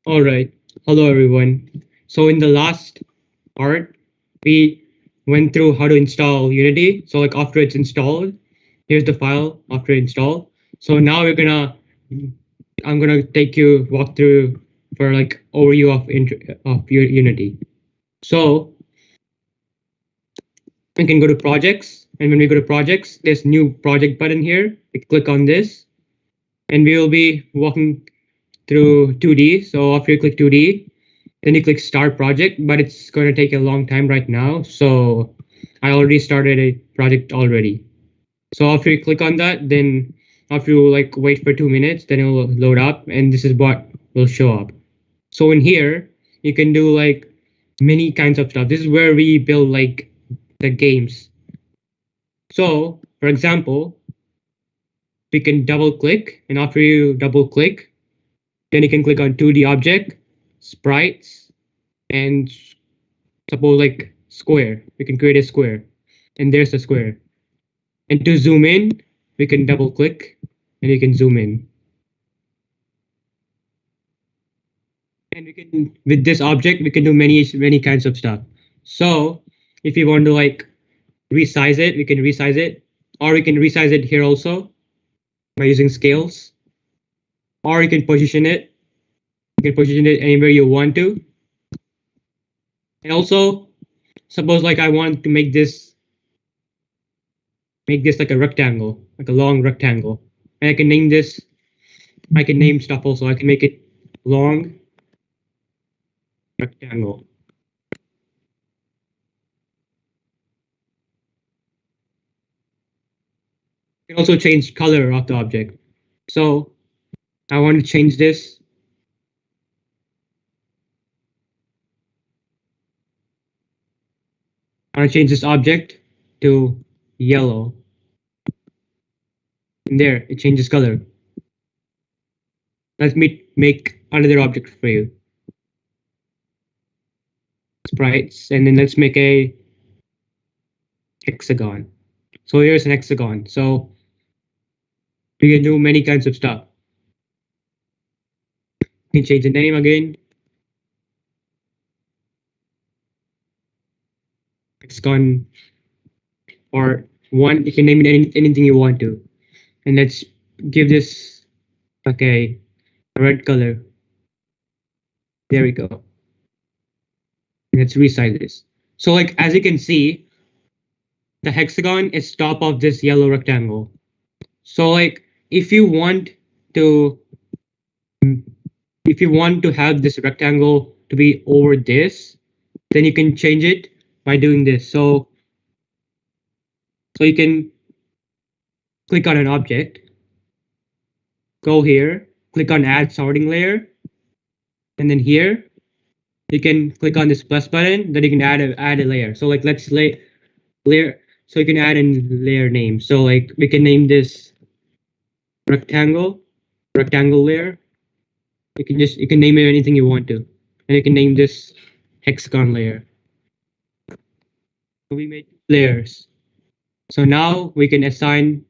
All right. Hello, everyone. So in the last part, we went through how to install Unity. So like after it's installed, here's the file after install. So now I'm gonna take you walk through for like overview of Unity. So we can go to projects, and when we go to projects, there's new project button here. We click on this, and we will be walking through 2D. So after you click 2D, then you click start project, but it's going to take a long time right now. So I already started a project already. So after you click on that, then after you like wait for 2 minutes, then it will load up and this is what will show up. So in here, you can do like many kinds of stuff. This is where we build like the games. So for example, we can double click, and after you double click, then you can click on 2D object, sprites, and suppose like square. We can create a square, and there's a square. And to zoom in, we can double click and we can zoom in. And we can, with this object, we can do many kinds of stuff. So if you want to like resize it, we can resize it, or we can resize it here also by using scales, or you can position it. You can position it anywhere you want to. And also, suppose like I want to make this like a rectangle, like a long rectangle. And I can name this, I can name stuff also. I can make it long rectangle. You can also change color of the object. So I want to change this. I want to change this object to yellow. And there, it changes color. Let me make another object for you. Sprites, and then let's make a hexagon. So here's an hexagon. So we can do many kinds of stuff. You can change the name again. Hexagon or one, you can name it anything you want to. And let's give this like a red color. There we go. Let's resize this. So like as you can see, the hexagon is top of this yellow rectangle. So like if you want to have this rectangle to be over this, then you can change it by doing this. So you can click on an object, go here, click on add sorting layer, and then here you can click on this plus button, then you can add a layer. So like let's layer, so you can add in layer name. So like we can name this rectangle layer. You can name it anything you want to, and you can name this hexagon layer. So we made layers. So now we can assign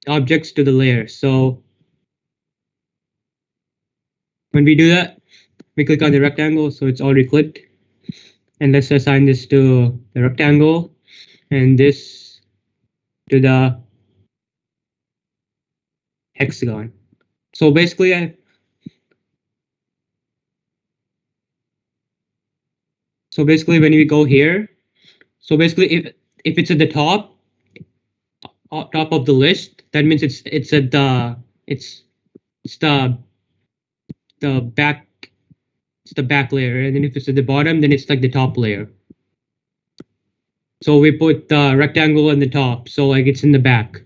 objects to the layer. So when we do that, we click on the rectangle, so it's already clicked. And let's assign this to the rectangle and this to the hexagon. So basically when we go here, so basically if it's at the top of the list, that means it's at the it's the back, it's the back layer, and then if it's at the bottom, then it's like the top layer. So we put the rectangle in the top, so like it's in the back,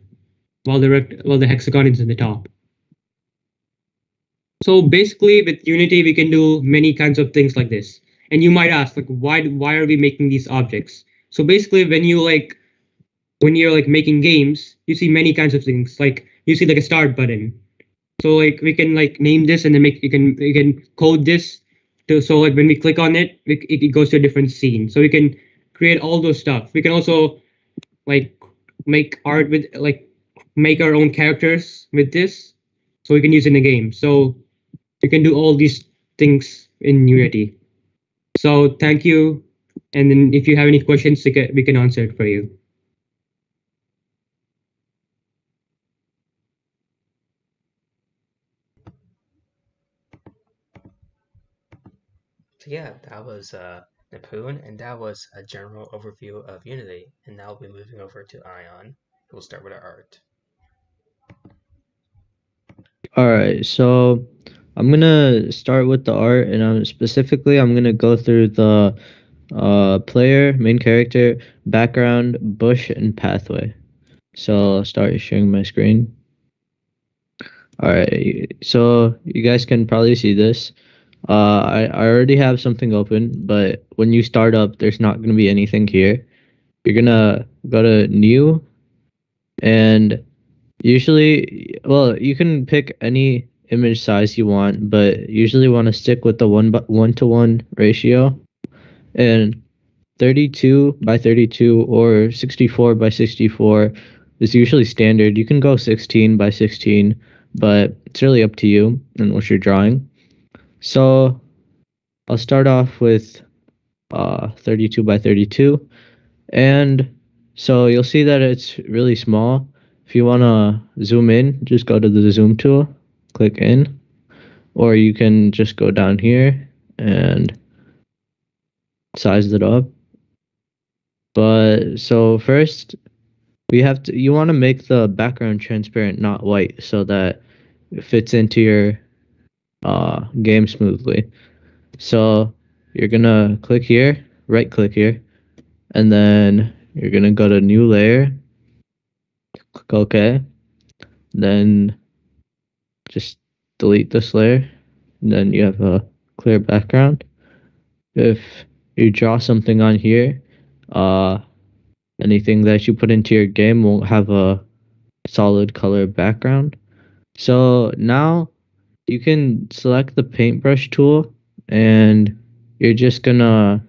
while the hexagon is in the top. So basically with Unity, we can do many kinds of things like this. And you might ask, like, why are we making these objects? So basically when you're like making games, you see many kinds of things. Like you see like a start button. So like we can like name this and then you can code this to, so like when we click on it, it goes to a different scene. So we can create all those stuff. We can also like make art with like make our own characters with this, so we can use in the game. So you can do all these things in Unity. So thank you. And then if you have any questions, we can answer it for you. So yeah, that was Nipun, and that was a general overview of Unity. And now we'll be moving over to Ion. We'll start with our art. All right, so I'm gonna start with the art, and I'm gonna go through the player, main character, background, bush, and pathway. So I'll start sharing my screen. All right, so you guys can probably see this. I already have something open, but when you start up, there's not gonna be anything here. You're gonna go to new, and usually, well, you can pick any image size you want, but usually want to stick with the 1:1 ratio. And 32 by 32 or 64 by 64 is usually standard. You can go 16 by 16, but it's really up to you and what you're drawing. So I'll start off with 32 by 32. And so you'll see that it's really small. If you want to zoom in, just go to the zoom tool, click in, or you can just go down here and size it up. But so first, you want to make the background transparent, not white, so that it fits into your game smoothly. So you're gonna click here, right click here, and then you're gonna go to new layer, click OK, then just delete this layer, and then you have a clear background. If you draw something on here, uh, anything that you put into your game won't have a solid color background. So now you can select the paintbrush tool, and you're just gonna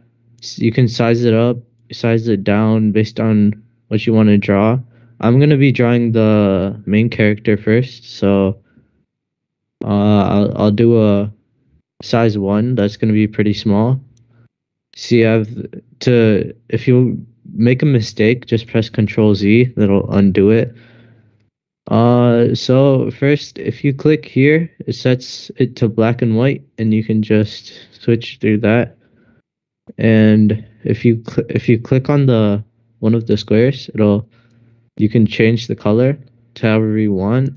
you can size it up, size it down based on what you want to draw. I'm gonna be drawing the main character first, so I'll do a size 1. That's gonna be pretty small. See, if you make a mistake, just press Control Z. That'll undo it. So first, if you click here, it sets it to black and white, and you can just switch through that. And if you click on the one of the squares, you can change the color to however you want.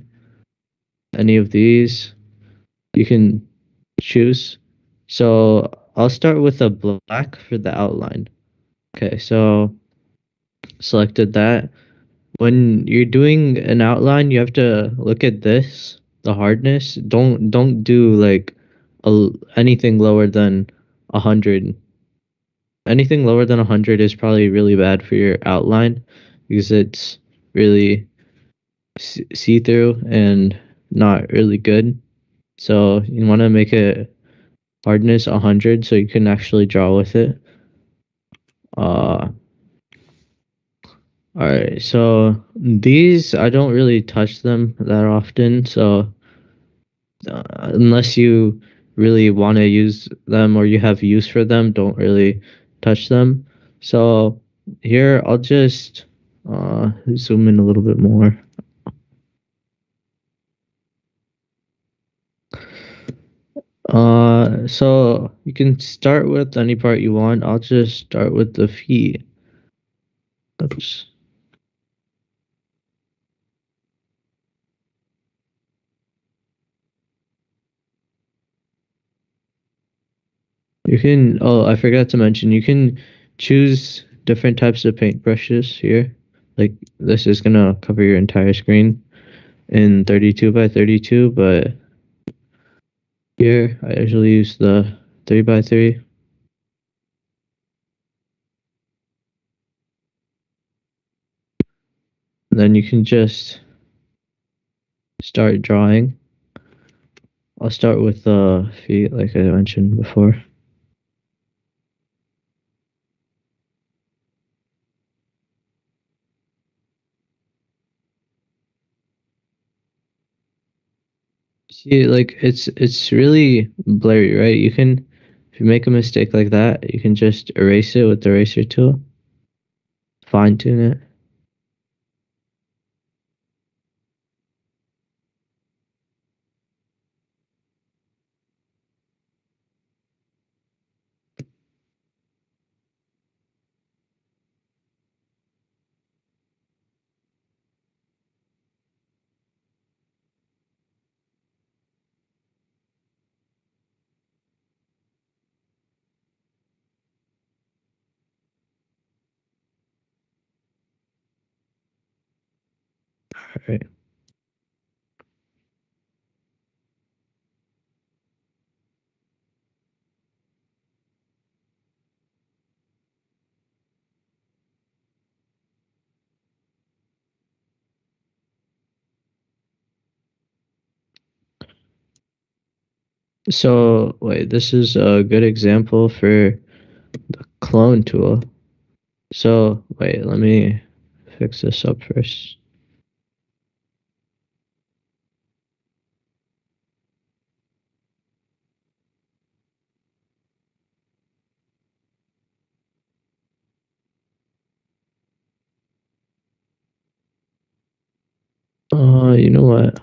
Any of these you can choose. So I'll start with a black for the outline. Okay, so selected that. When you're doing an outline, you have to look at this, the hardness. Don't do like anything lower than 100. Anything lower than 100 is probably really bad for your outline because it's really see-through and not really good. So you want to make it hardness 100 so you can actually draw with it. All right, so these I don't really touch them that often, so unless you really want to use them or you have use for them, don't really touch them. So here I'll just zoom in a little bit more. So you can start with any part you want. I'll just start with the feet. Oops. You can, oh, I forgot to mention, you can choose different types of paintbrushes here. Like this is gonna cover your entire screen in 32 by 32, but here I usually use the 3 by 3. And then you can just start drawing. I'll start with the feet like I mentioned before. See, like it's really blurry, right? You can, if you make a mistake like that, you can just erase it with the eraser tool, fine tune it. All right. So wait, this is a good example for the clone tool. So wait, let me fix this up first. You know what?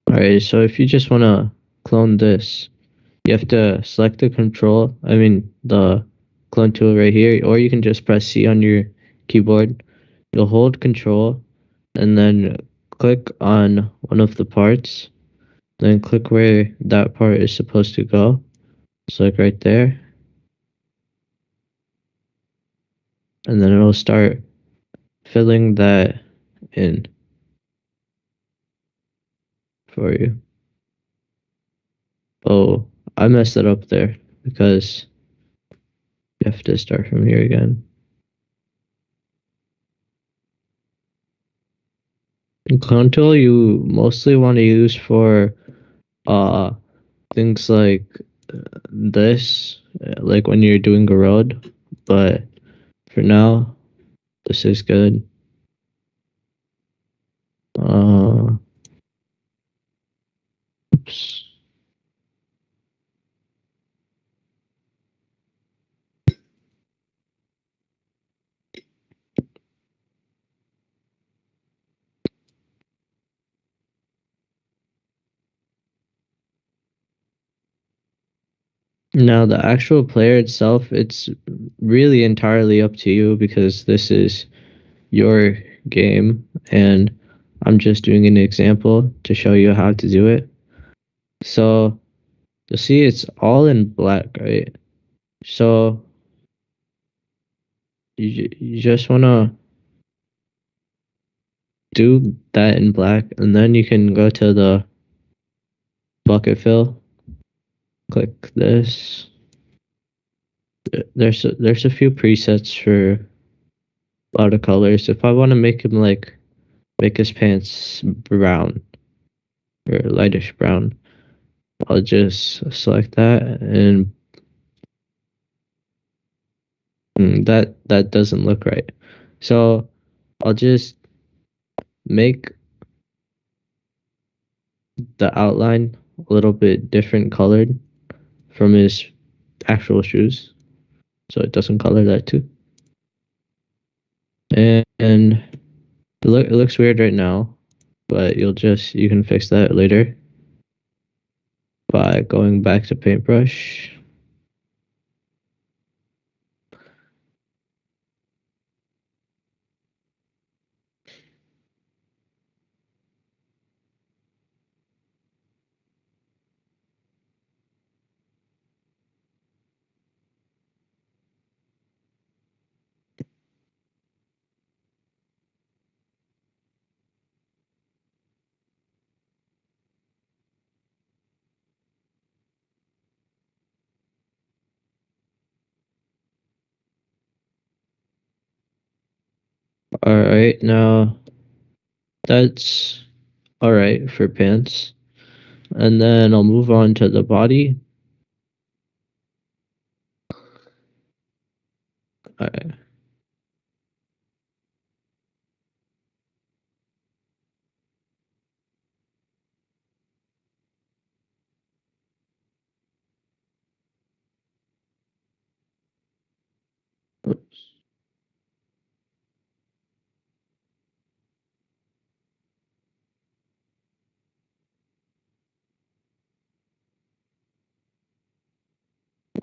All right, so if you just want to clone this, you have to select the control, I mean the clone tool right here, or you can just press C on your keyboard. You'll hold control and then click on one of the parts, then click where that part is supposed to go. So like right there, and then it'll start filling that in for you. Oh, I messed it up there because you have to start from here again. And clone tool you mostly want to use for uh things like this, like when you're doing a road, but for now, this is good. Oops. Now, the actual player itself, it's really entirely up to you because this is your game and I'm just doing an example to show you how to do it. So, you'll see it's all in black, right? So, you just want to do that in black and then you can go to the bucket fill, click this. There's a few presets for watercolors. If I want to make him like make his pants brown or lightish brown, I'll just select that and that doesn't look right. So I'll just make the outline a little bit different colored from his actual shoes, so it doesn't color that too. And it looks weird right now, but you can fix that later by going back to paintbrush. All right, now that's all right for pants. And then I'll move on to the body. All right.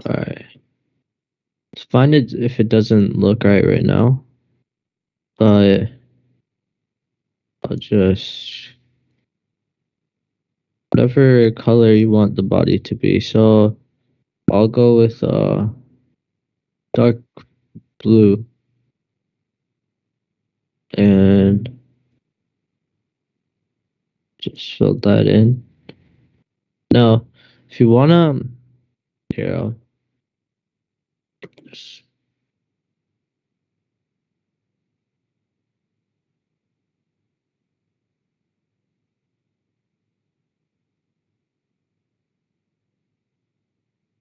All right. It's fine if it doesn't look right now, but I'll just whatever color you want the body to be. So I'll go with dark blue and just fill that in. Now, if you wanna, here, I'll just,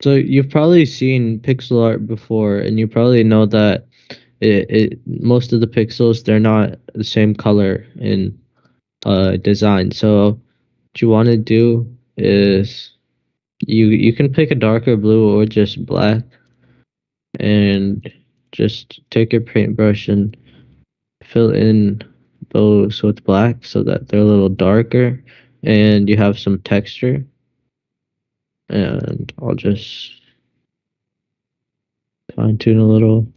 so you've probably seen pixel art before, and you probably know that it most of the pixels they're not the same color in design. So what you want to do is you can pick a darker blue or just black, and just take your paintbrush and fill in those with black so that they're a little darker and you have some texture. And I'll just fine tune a little.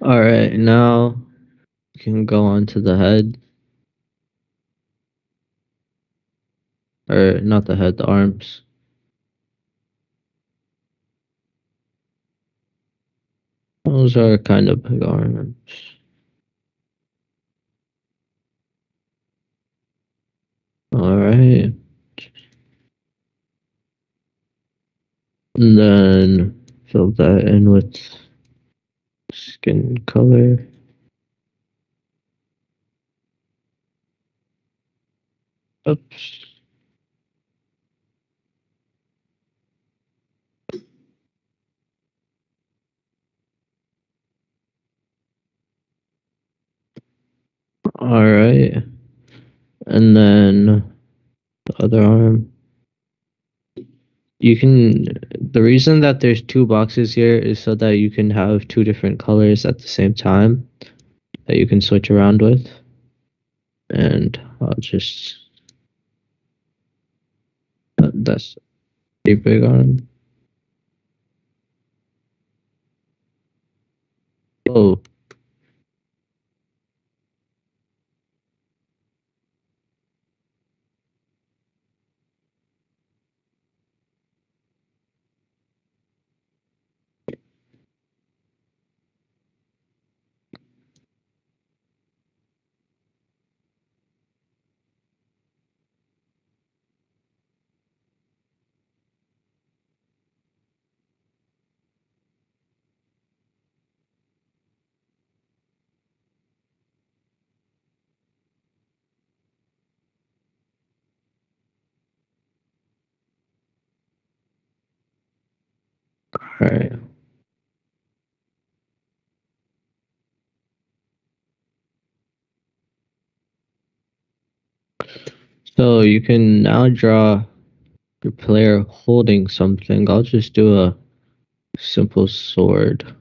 All right, now you can go on to the head, or not the head, the arms. Those are kind of big arms. All right, and then fill that in with skin color. Oops. All right, and then the other arm. You can, the reason that there's two boxes here is so that you can have two different colors at the same time that you can switch around with. And I'll just, that's a big arm. Oh, all right. So you can now draw your player holding something. I'll just do a simple sword.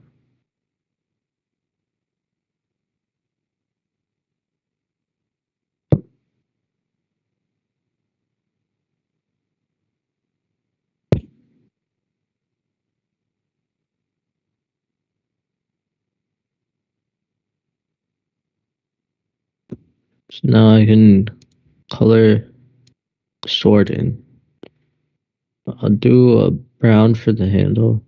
So now I can color sorting. I'll do a brown for the handle.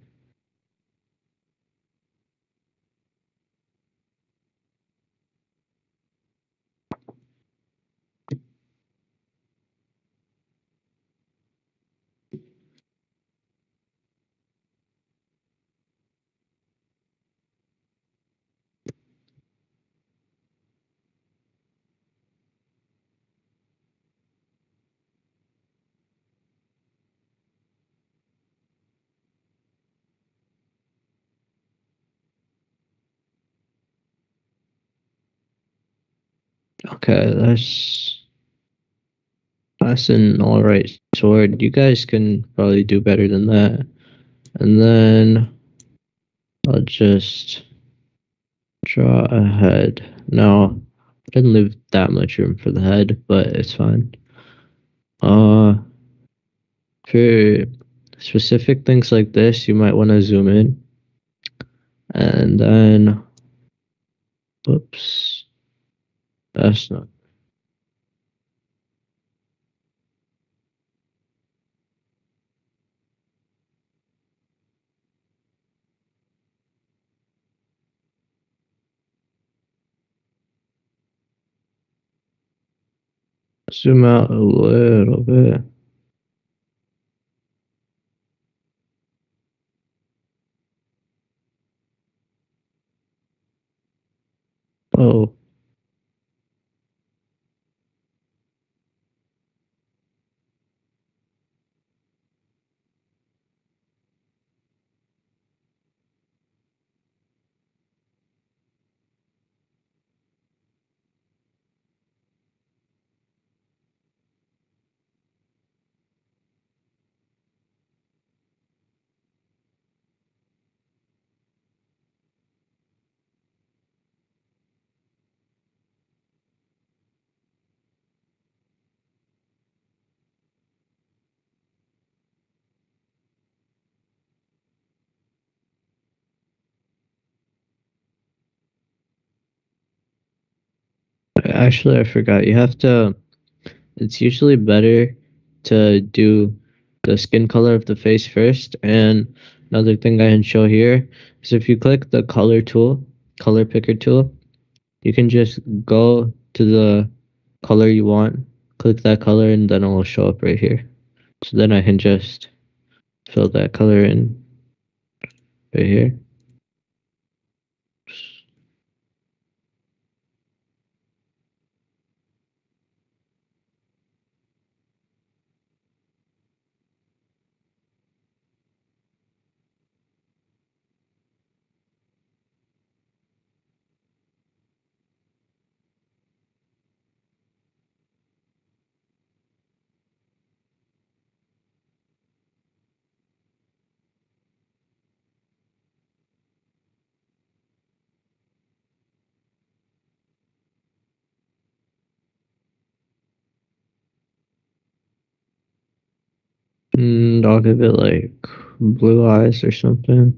Okay, that's an alright sword. You guys can probably do better than that. And then I'll just draw a head. Now, I didn't leave that much room for the head, but it's fine. For specific things like this, you might want to zoom in. And then, whoops, that's not. Zoom out a little bit. Oh, actually, I forgot. You have to. It's usually better to do the skin color of the face first. And another thing I can show here is if you click the color tool, color picker tool, you can just go to the color you want, click that color, and then it will show up right here. So then I can just fill that color in right here. And I'll give it like blue eyes or something.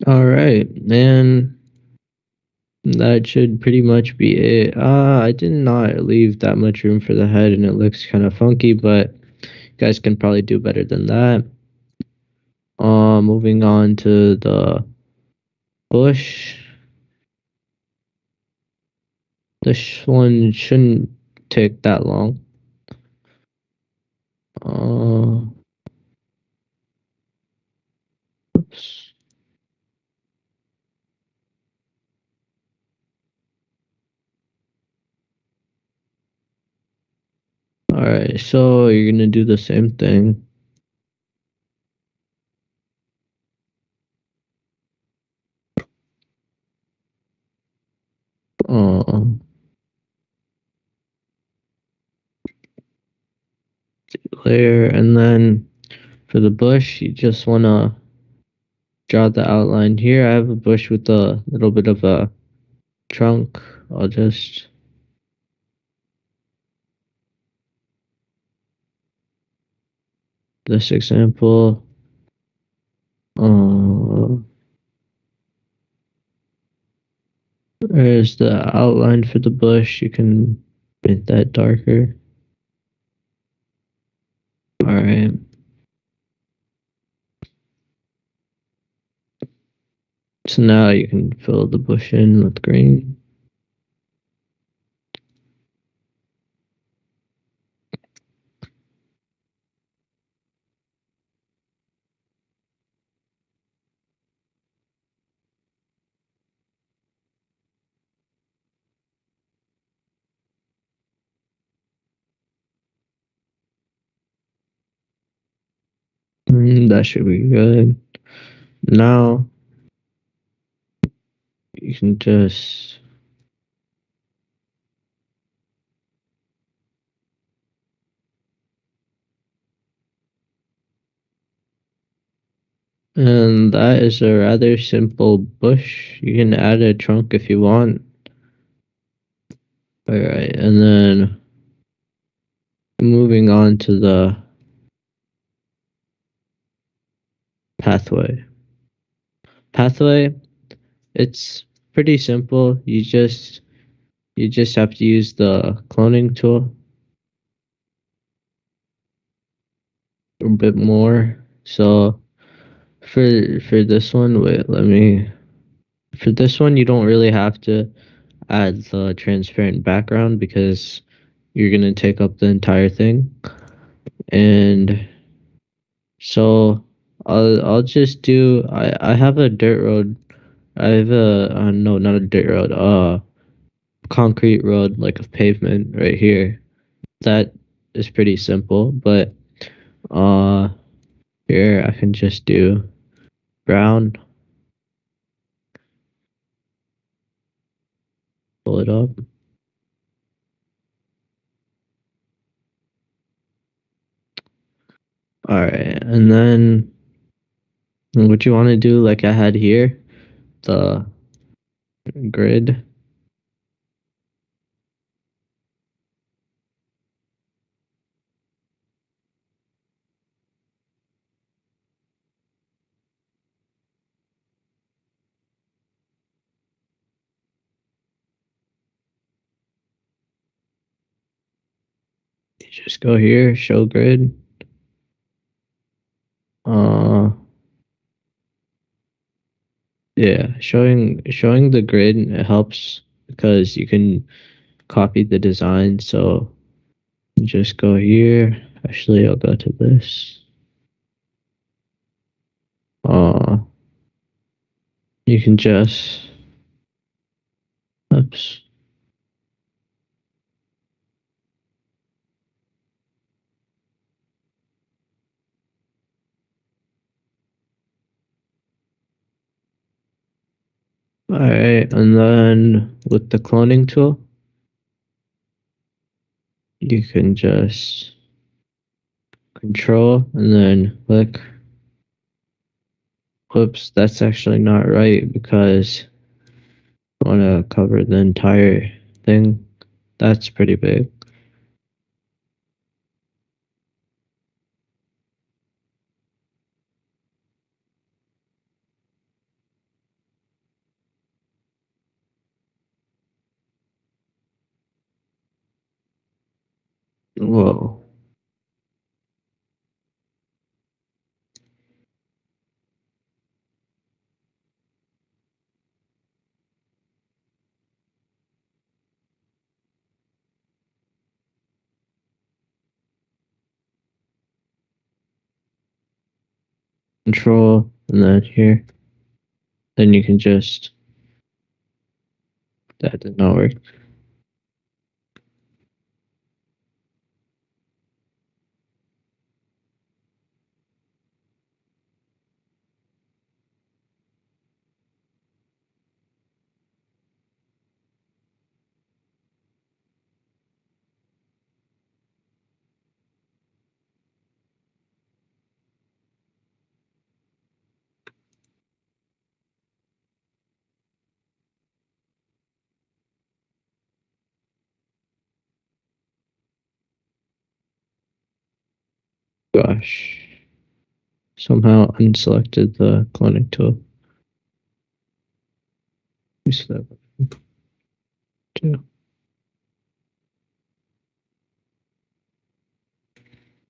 All right, and that should pretty much be it. I did not leave that much room for the head, and it looks kind of funky, but you guys can probably do better than that. Moving on to the bush. This one shouldn't take that long. Oops. Alright, so you're gonna do the same thing. Um, layer, and then for the bush, you just wanna draw the outline here. I have a bush with a little bit of a trunk. I'll just this example. There's the outline for the bush. You can make that darker. Alright. So now you can fill the bush in with green. That should be good. Now you can just and that is a rather simple bush. You can add a trunk if you want. Alright, and then moving on to the pathway. Pathway, it's pretty simple. You just have to use the cloning tool a bit more. So for this one, wait, let me for this one you don't really have to add the transparent background because you're gonna take up the entire thing. And so I'll just do I have a dirt road. I have a no, not a dirt road, concrete road, like a pavement right here. That is pretty simple, but uh here I can just do brown, pull it up. Alright, and then what you want to do, like I had here, the grid. You just go here, show grid. Yeah, showing the grid, it helps because you can copy the design. So you just go here. Actually, I'll go to this. You can just oops. Alright, and then with the cloning tool, you can just control and then click. Whoops, that's actually not right because I want to cover the entire thing. That's pretty big. Whoa. Control and then here. Then you can just that did not work. Gosh. Somehow unselected the cloning tool. Use that too.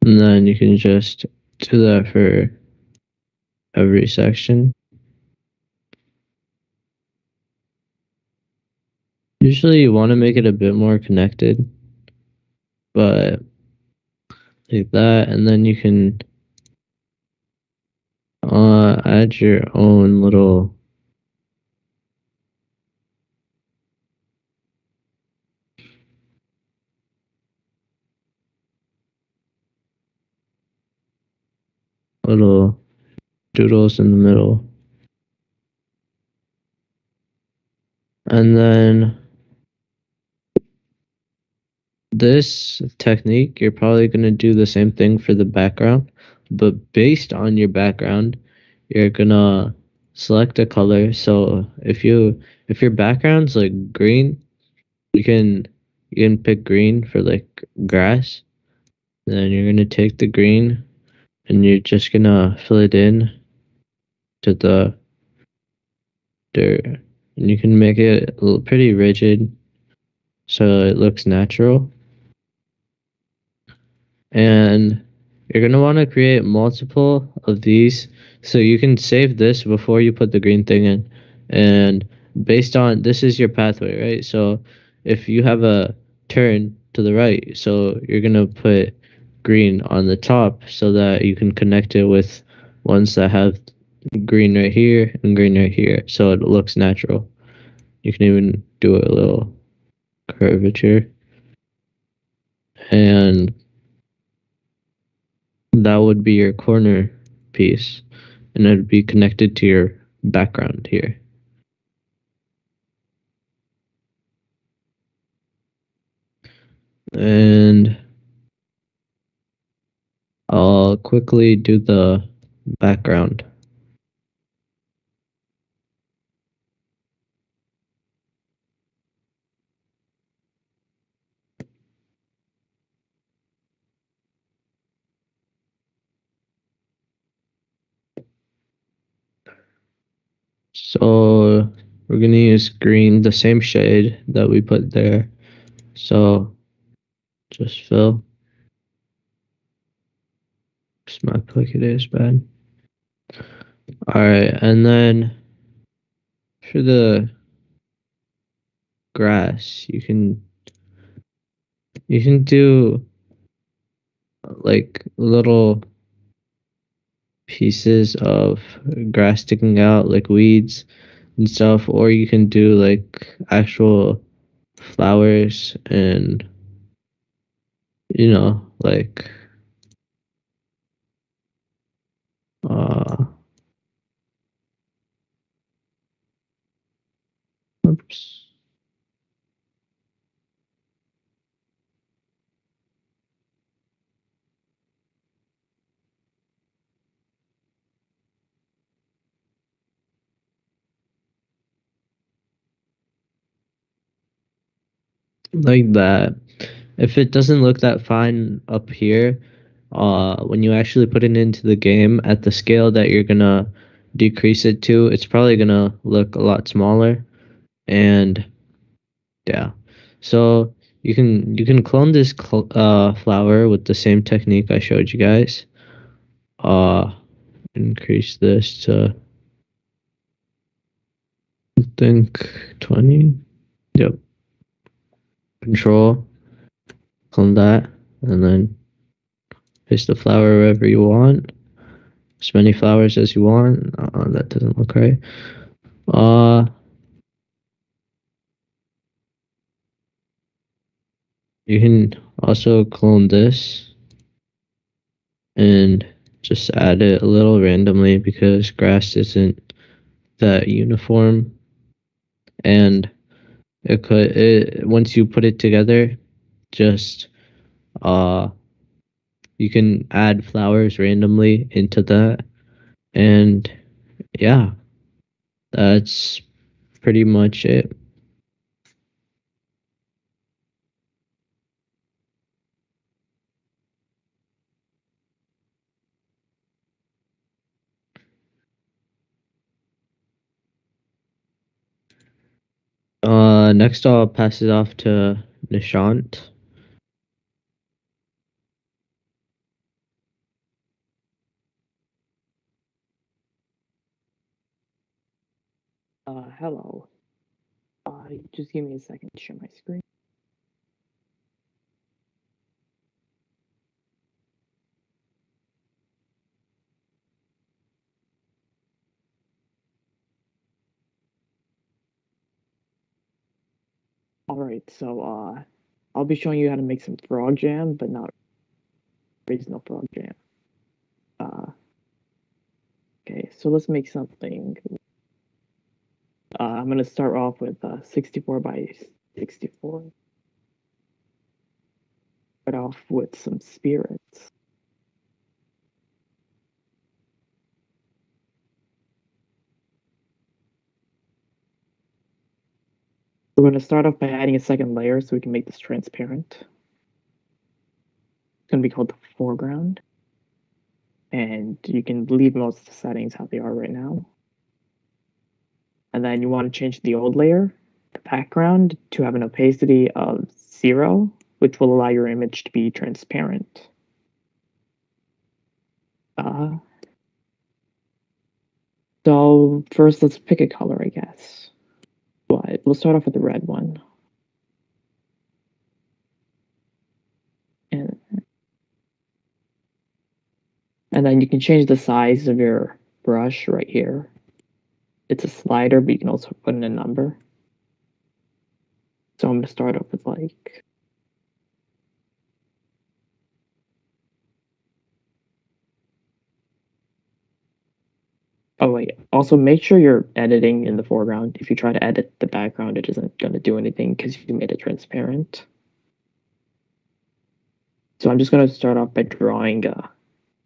And then you can just do that for every section. Usually you want to make it a bit more connected, but like that, and then you can add your own little doodles in the middle. And then this technique, you're probably going to do the same thing for the background, but based on your background, you're going to select a color. So if your background's like green, you can pick green for like grass. Then you're going to take the green and you're just going to fill it in to the dirt. And you can make it pretty rigid so it looks natural. And you're going to want to create multiple of these so you can save this before you put the green thing in. And based on this is your pathway, right? So if you have a turn to the right, so you're going to put green on the top so that you can connect it with ones that have green right here and green right here so it looks natural. You can even do a little curvature, and that would be your corner piece, and it would be connected to your background here. And I'll quickly do the background. So we're gonna use green, the same shade that we put there. So just fill. My clicker is bad. Alright, and then for the grass, you can do like little pieces of grass sticking out, like weeds and stuff, or you can do like actual flowers and like uh oops. Like that. If it doesn't look that fine up here, when you actually put it into the game at the scale that you're gonna decrease it to, it's probably gonna look a lot smaller. And yeah, so you can clone this flower with the same technique I showed you guys. Increase this to I think 20. Yep. Control, clone that, and then paste the flower wherever you want. As many flowers as you want. That doesn't look right. You can also clone this and just add it a little randomly because grass isn't that uniform, and once you put it together, just you can add flowers randomly into that, and yeah, that's pretty much it. Next, I'll pass it off to Nishant. Hello. Just give me a second to share my screen. Alright, so I'll be showing you how to make some frog jam, but not original frog jam. Okay, so let's make something. I'm gonna start off with 64 by 64. Start off with some spirits. We're gonna start off by adding a second layer so we can make this transparent. It's gonna be called the foreground. And you can leave most of the settings how they are right now. And then you want to change the old layer, the background, to have an opacity of 0, which will allow your image to be transparent. So first, let's pick a color, I guess. But we'll start off with the red one. And then you can change the size of your brush right here. It's a slider, but you can also put in a number. So I'm going to start off with like... Oh wait, also make sure you're editing in the foreground. If you try to edit the background, it isn't going to do anything because you made it transparent. So I'm just going to start off by drawing a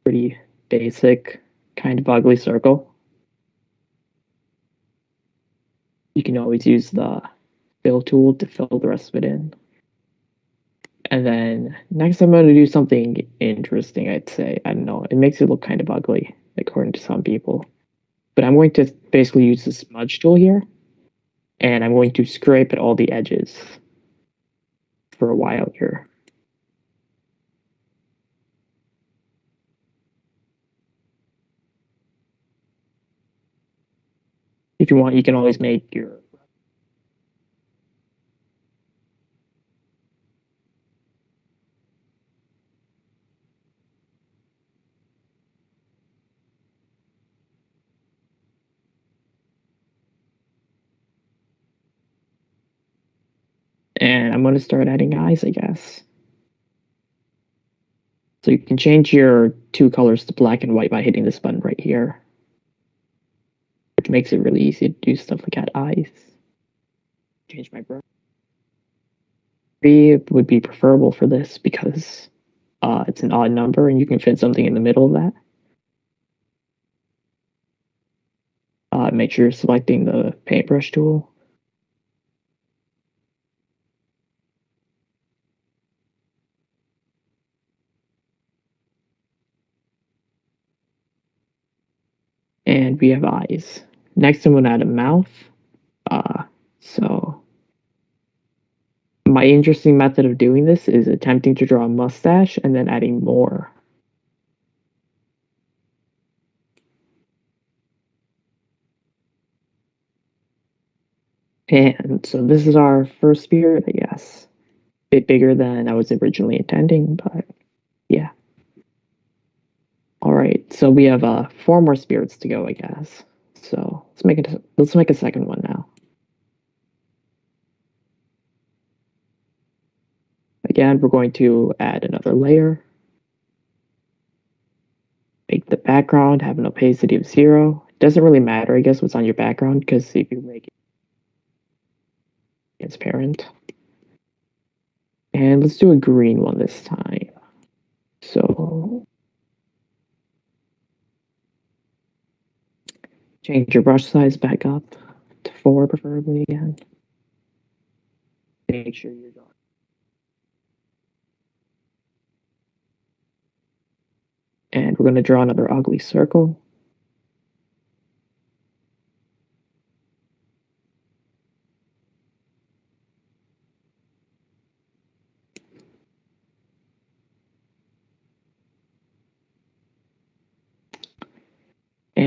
pretty basic kind of ugly circle. You can always use the fill tool to fill the rest of it in. And then next I'm going to do something interesting, I'd say. I don't know, it makes it look kind of ugly, according to some people. But I'm going to basically use the smudge tool here, and I'm going to scrape at all the edges for a while here. If you want, you can always make your... And I'm going to start adding eyes, I guess. So you can change your two colors to black and white by hitting this button right here, which makes it really easy to do stuff like add eyes. Change my brush. 3 would be preferable for this because it's an odd number and you can fit something in the middle of that. Make sure you're selecting the paintbrush tool. And we have eyes. Next, I'm going to add a mouth. So my interesting method of doing this is attempting to draw a mustache and then adding more. And so this is our first spirit, I guess. A bit bigger than I was originally intending, but yeah. All right, so we have 4 more spirits to go, I guess. So let's make a second one now. Again, we're going to add another layer. Make the background have an opacity of 0. It doesn't really matter, I guess, what's on your background, because if you make it transparent. And let's do a green one this time. So change your brush size back up to 4, preferably again. Make sure you're done. And we're going to draw another ugly circle.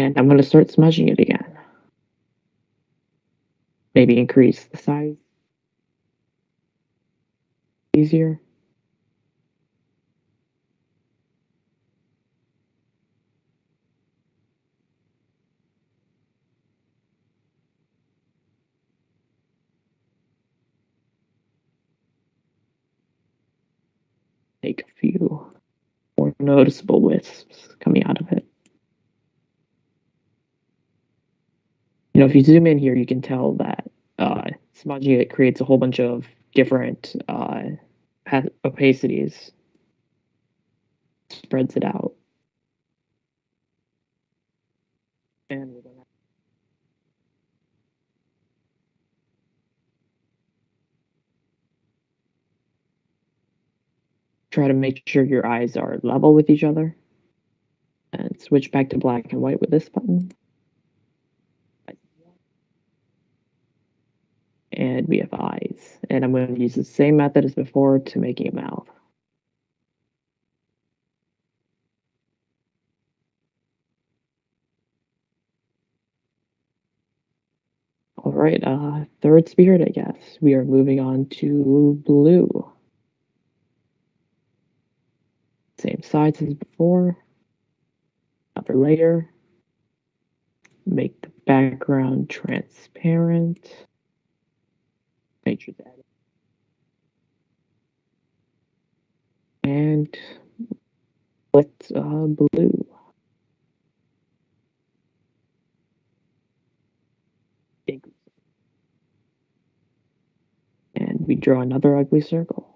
And I'm going to start smudging it again. Maybe increase the size. Easier. Take a few more noticeable wisps coming out of it. You know, if you zoom in here, you can tell that smudging it creates a whole bunch of different opacities. Spreads it out. And we're gonna try to make sure your eyes are level with each other. And switch back to black and white with this button. And we have eyes. And I'm going to use the same method as before to making a mouth. All right, third spirit, I guess. We are moving on to blue. Same size as before. Another layer. Make the background transparent. Make sure that. And let's blue. And we draw another ugly circle.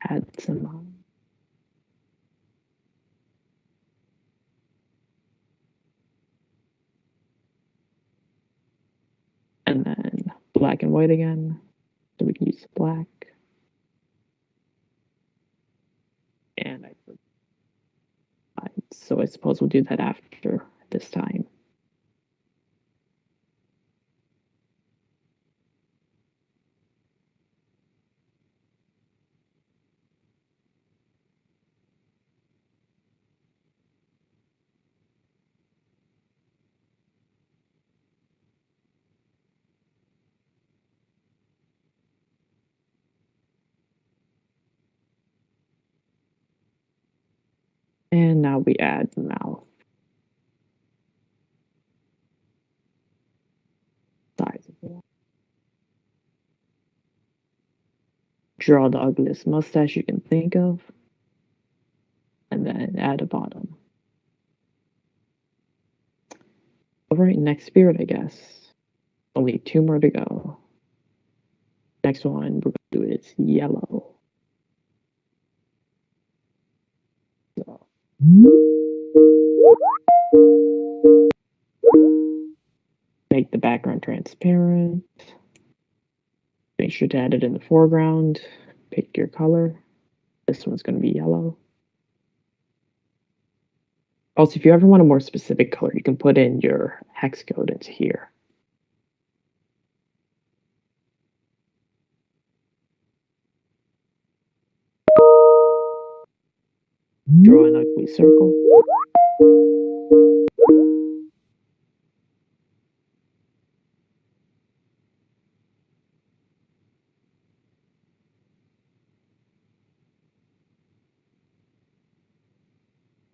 Add some and then black and white again. So we can use black. And so I suppose we'll do that after this time. And now we add the mouth. Size of it. Draw the ugliest mustache you can think of. And then add a bottom. Alright, next spirit, I guess. Only 2 more to go. Next one we're going to do is yellow. So. Make the background transparent. Make sure to add it in the foreground. Pick your color. This one's going to be yellow. Also, if you ever want a more specific color, you can put in your hex code into here. Draw an ugly circle.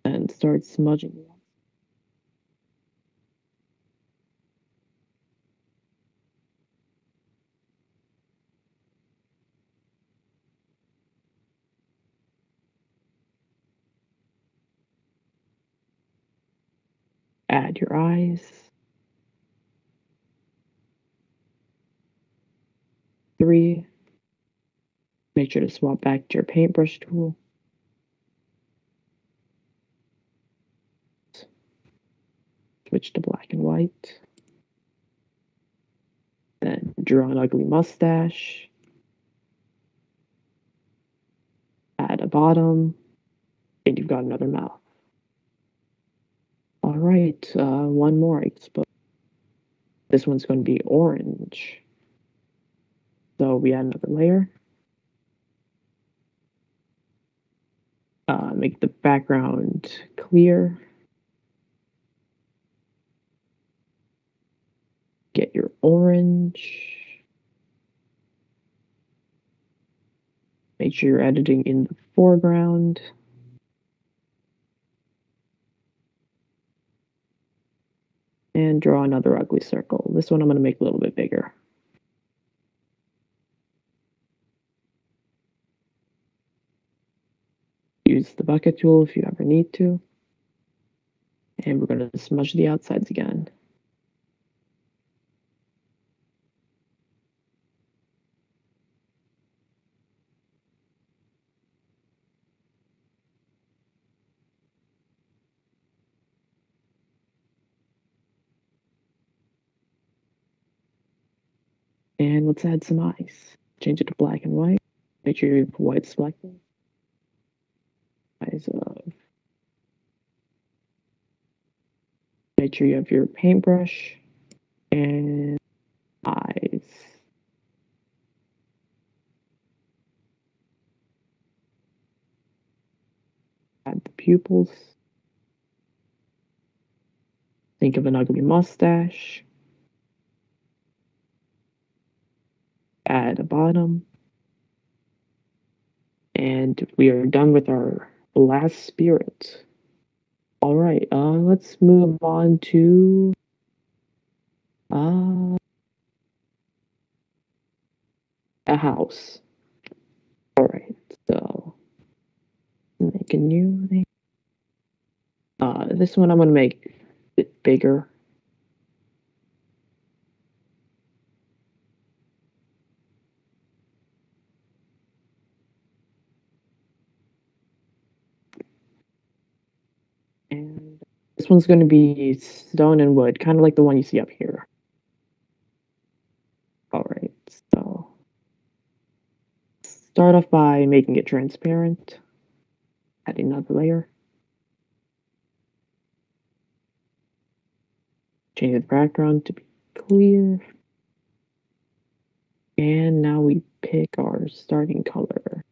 And start smudging it. Add your eyes. 3. Make sure to swap back to your paintbrush tool. Switch to black and white. Then draw an ugly mustache. Add a bottom. And you've got another mouth. Alright, one more, I suppose. This one's going to be orange. So we add another layer. Make the background clear. Get your orange. Make sure you're editing in the foreground. And draw another ugly circle. This one I'm going to make a little bit bigger. Use the bucket tool if you ever need to. And we're going to smudge the outsides again. And let's add some eyes. Change it to black and white. Make sure you have white selected. Eyes of. Make sure you have your paintbrush and eyes. Add the pupils. Think of an ugly mustache. Add a bottom. And we are done with our last spirit. All right, let's move on to a house. All right, so make a new thing. This one I'm gonna make a bit bigger. And this one's going to be stone and wood, kind of like the one you see up here. All right, so start off by making it transparent. Add another layer. Change the background to be clear. And now we pick our starting color,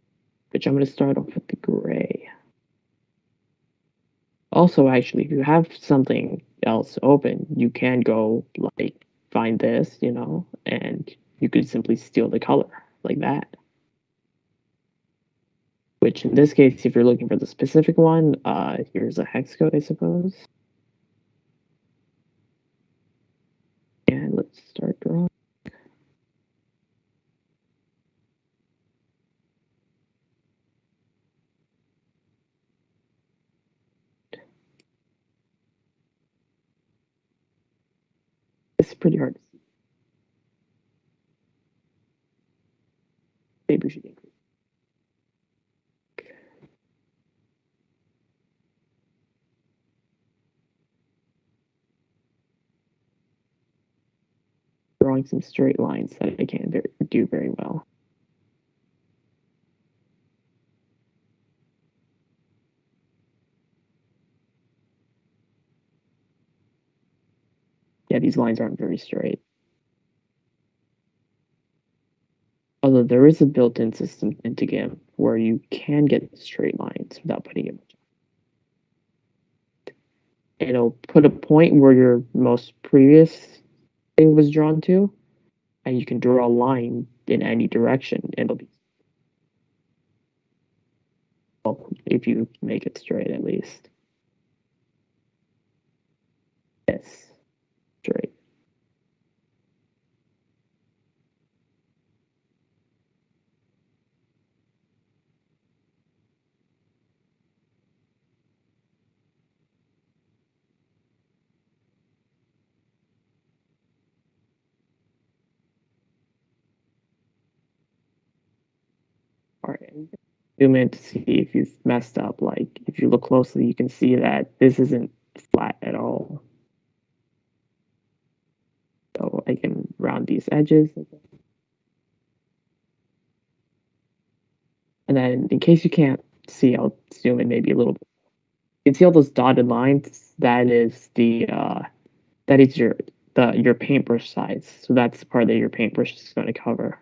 which I'm going to start off with the gray. Also, actually, if you have something else open, you can go like find this, you know, and you could simply steal the color like that. Which in this case, if you're looking for the specific one, here's a hex code, I suppose. And let's start drawing. It's pretty hard to see. Maybe we should increase. Drawing some straight lines that I can't do very well. Yeah, these lines aren't very straight. Although there is a built-in system into GIMP where you can get straight lines without putting it. It'll put a point where your most previous thing was drawn to, and you can draw a line in any direction. It'll be, well, if you make it straight at least. Yes, straight. All right, zoom in to see if you've messed up. Like, if you look closely, you can see that this isn't flat at all. So I can round these edges. And then in case you can't see, I'll zoom in maybe a little bit. You can see all those dotted lines. That is the your paintbrush size. So that's the part that your paintbrush is going to cover.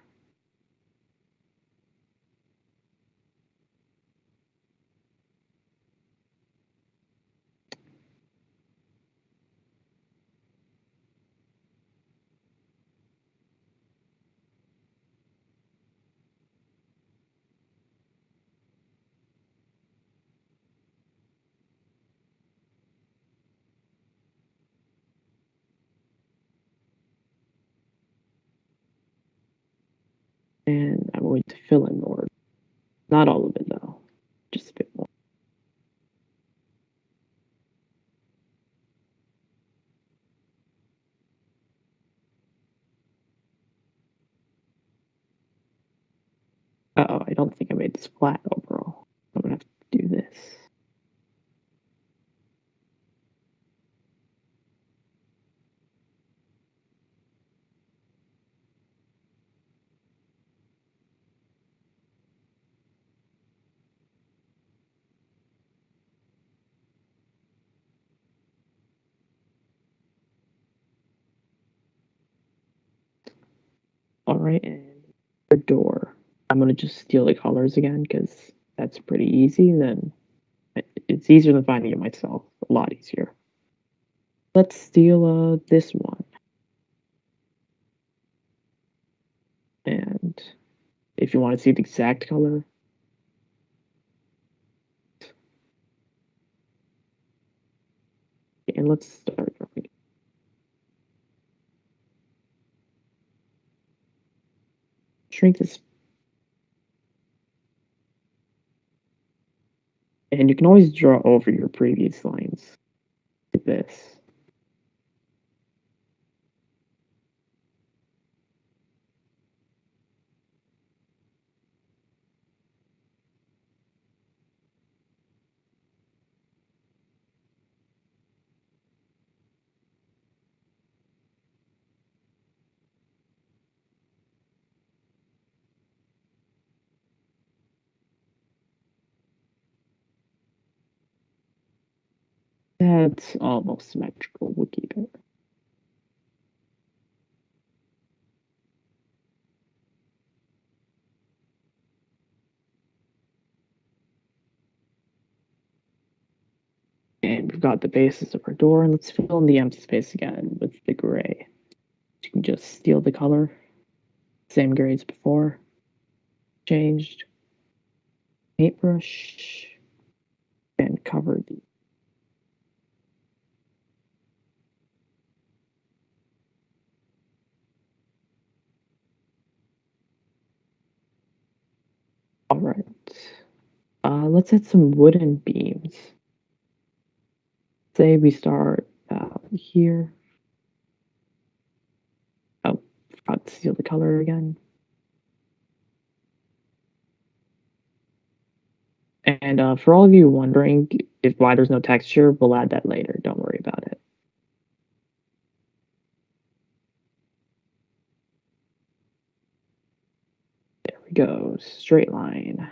And I'm going to fill in more. Not all of it though, just a bit more. Uh-oh, I don't think I made this flat overall. I'm gonna have to do this. All right, and the door. I'm gonna just steal the colors again because that's pretty easy. Then it's easier than finding it myself. A lot easier. Let's steal this one. And if you want to see the exact color, and let's start drawing. Shrink this. And you can always draw over your previous lines like this. That's almost symmetrical. We'll keep it. And we've got the basis of our door, and let's fill in the empty space again with the gray. You can just steal the color, same gray as before, changed, paintbrush, and cover the. All right, let's add some wooden beams. Say we start here. Oh, forgot to steal the color again. And for all of you wondering why there's no texture, we'll add that later. Don't worry about it. There we go. Straight line.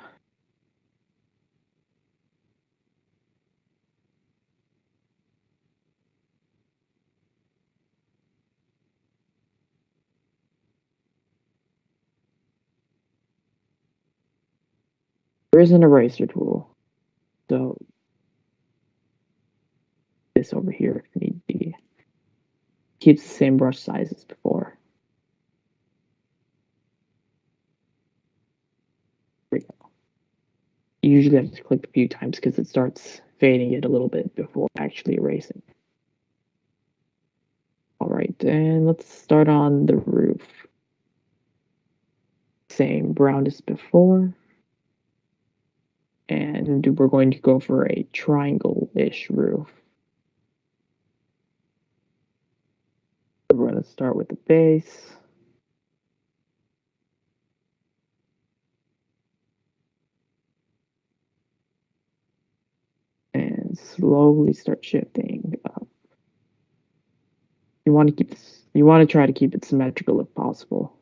There is an eraser tool. So this over here if need be. Keeps the same brush size as before. There we go. You usually have to click a few times because it starts fading it a little bit before actually erasing. All right, and let's start on the roof. Same brown as before. And we're going to go for a triangle-ish roof. We're going to start with the base. And slowly start shifting up. You want to keep this, you want to try to keep it symmetrical if possible.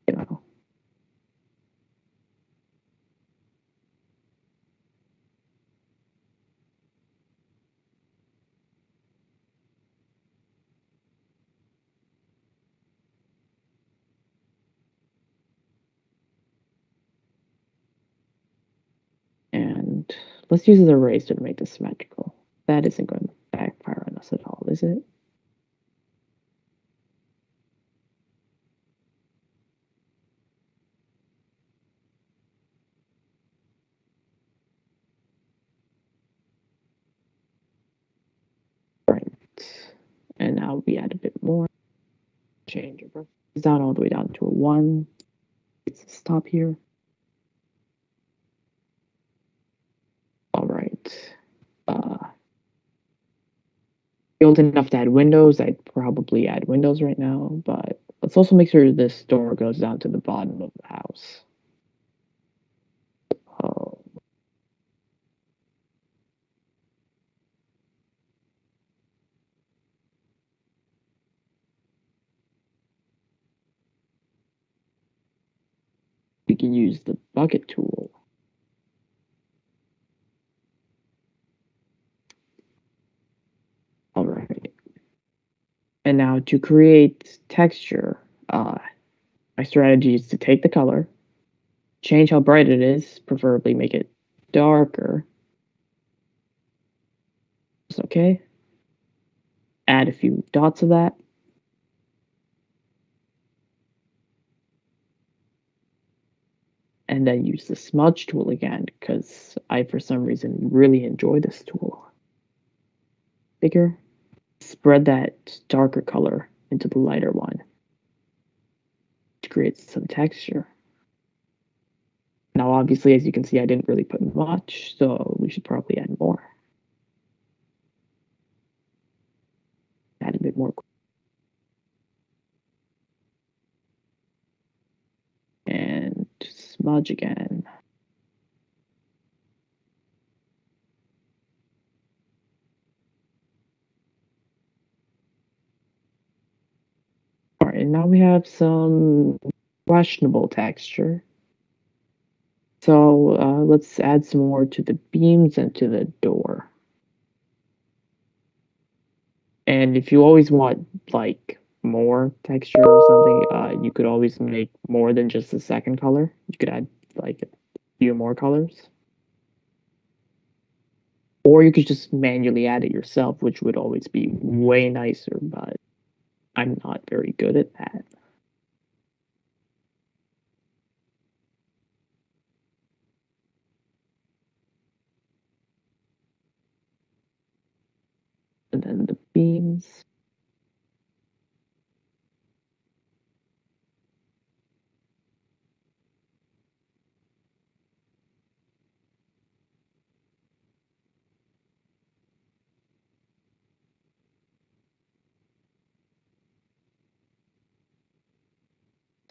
You know. let's use the eraser to make this symmetrical. That isn't going to backfire on us at all, is it? Right. And now we add a bit more. Change our brush down all the way down to a 1. Let's stop here. All right. Old enough to add windows. I'd probably add windows right now, but let's also make sure this door goes down to the bottom of the house. Oh. We can use the bucket tool. All right. And now to create texture, my strategy is to take the color, change how bright it is, preferably make it darker. It's okay. Add a few dots of that. And then use the smudge tool again, because I, for some reason, really enjoy this tool. Bigger. Spread that darker color into the lighter one to create some texture. Now, obviously, as you can see, I didn't really put much, so we should probably add more. Add a bit more. And smudge again. All right, and now we have some questionable texture. So let's add some more to the beams and to the door. And if you always want like more texture or something, you could always make more than just the second color. You could add like a few more colors. Or you could just manually add it yourself, which would always be way nicer, but I'm not very good at that. And then the beams.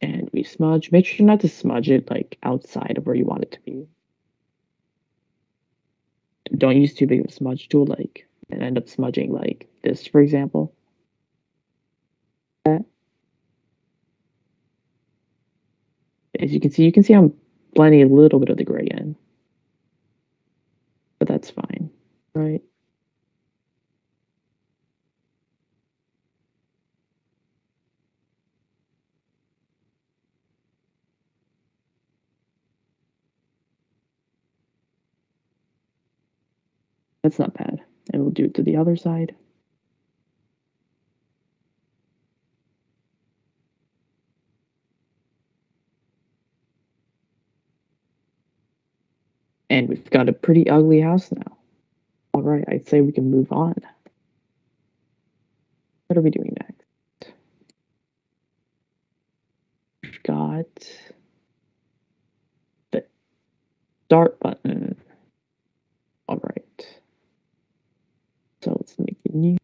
And we smudge. Make sure not to smudge it like outside of where you want it to be. Don't use too big of a smudge tool, like, and end up smudging like this, for example. As you can see I'm blending a little bit of the gray in. But that's fine, right? That's not bad. And we'll do it to the other side. And we've got a pretty ugly house now. All right, I'd say we can move on. What are we doing next? We've got the start button. All right. So let's make it new.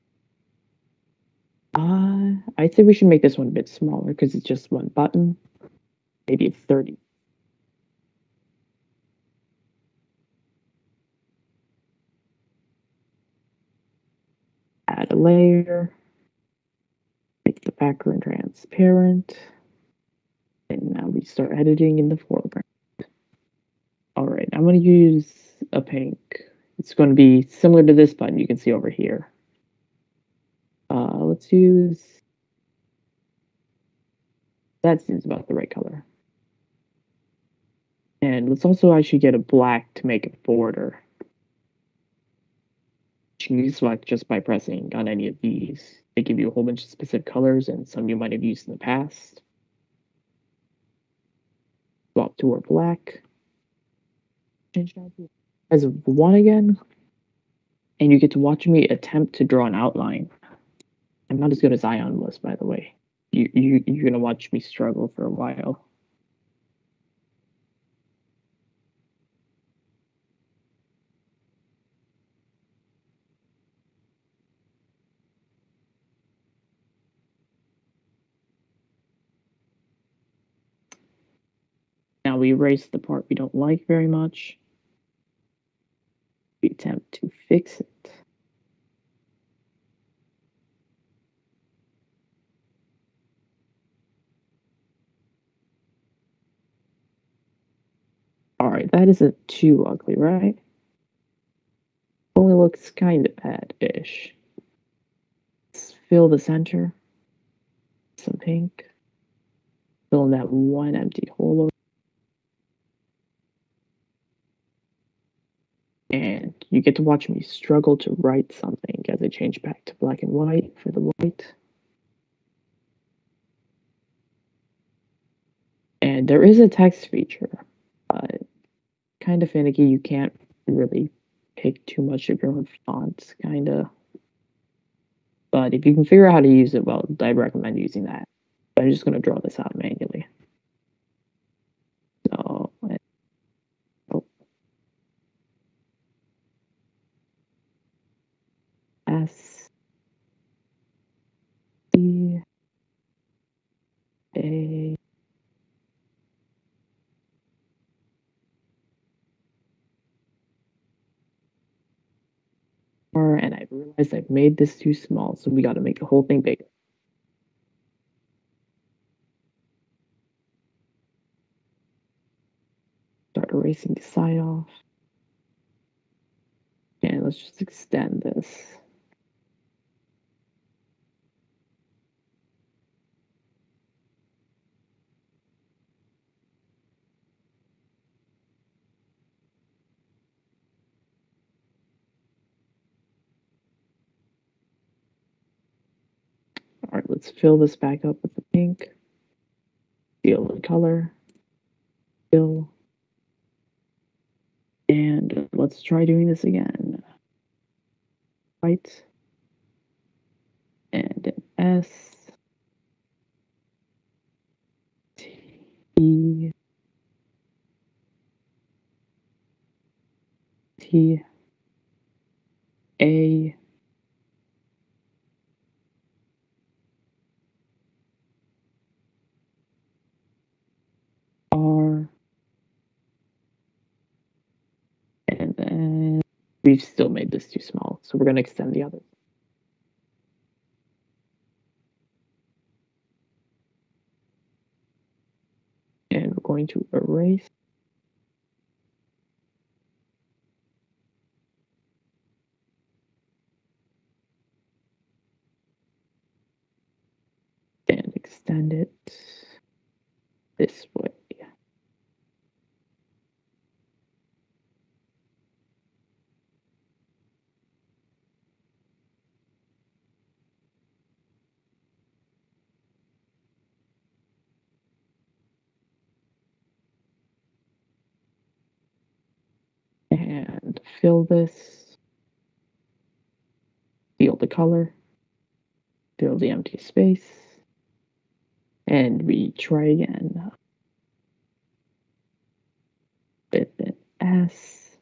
I'd say we should make this one a bit smaller because it's just one button. Maybe 30. Add a layer. Make the background transparent. And now we start editing in the foreground. All right, I'm going to use a pink. It's going to be similar to this button you can see over here. Let's use, that seems about the right color. And let's also actually get a black to make a border. you can select just by pressing on any of these. They give you a whole bunch of specific colors, and some you might have used in the past. Swap to our black. Change that as 1 again. And you get to watch me attempt to draw an outline. I'm not as good as Ion was, by the way. You're gonna watch me struggle for a while. Now we erase the part we don't like very much. We attempt to fix it. Alright, that isn't too ugly, right? Only looks kind of bad-ish. Let's fill the center. Some pink. Fill in that one empty hole over. And you get to watch me struggle to write something as I change back to black and white for the white. And there is a text feature. Kind of finicky. You can't really pick too much of your own fonts, kind of. But if you can figure out how to use it, well, I recommend using that. I'm just going to draw this out manually. So, S C A R, and I realized I've made this too small, so we got to make the whole thing bigger. Start erasing the side off. And let's just extend this. All right, let's fill this back up with the pink. Fill the color. Fill. And let's try doing this again. White. And an S. T. T. A. R. And then we've still made this too small, so we're going to extend the other. And we're going to erase. And extend it this way. And fill this. Fill the color. Fill the empty space. And we try again. With an S.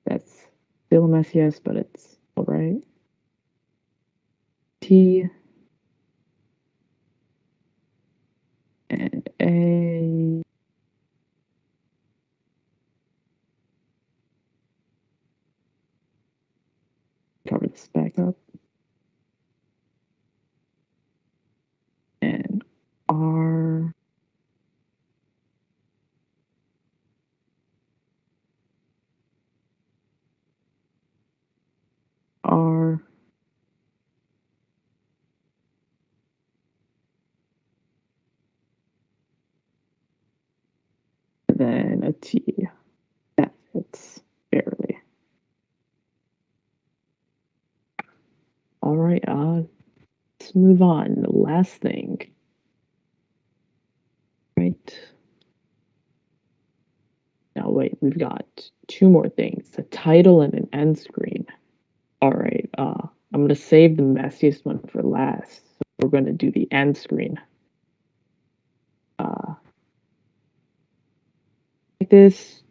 That's still a messy S, but it's alright. T. And A. Cover this back up. And R. R. And then a T. sunsets, barely. All right, let's move on. The last thing. Right. Now wait, we've got two more things, a title and an end screen. All right, I'm gonna save the messiest one for last. So we're gonna do the end screen. Like this.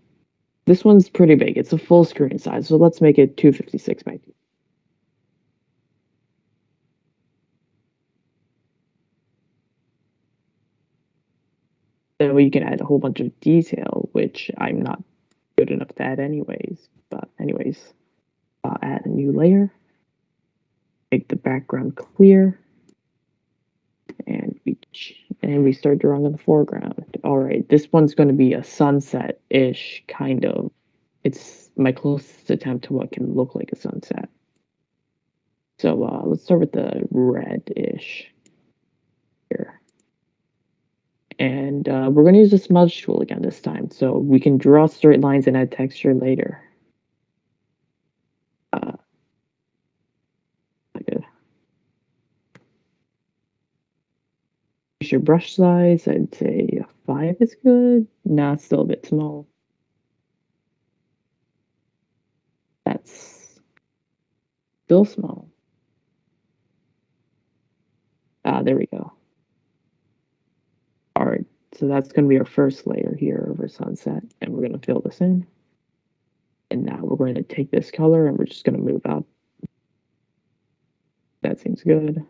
This one's pretty big. It's a full screen size, so let's make it 256 by 2. That way you can add a whole bunch of detail, which I'm not good enough to add anyways. But anyways, add a new layer, make the background clear, and we start drawing in the foreground. All right, this one's going to be a sunset-ish kind of. It's my closest attempt to what can look like a sunset. So let's start with the red-ish here. And we're going to use the smudge tool again this time, so we can draw straight lines and add texture later. Good. Your brush size, I'd say 5 is good. Nah, it's still a bit small. That's still small. There we go. All right, so that's going to be our first layer here over sunset, and we're going to fill this in. And now we're going to take this color and we're just going to move up. That seems good.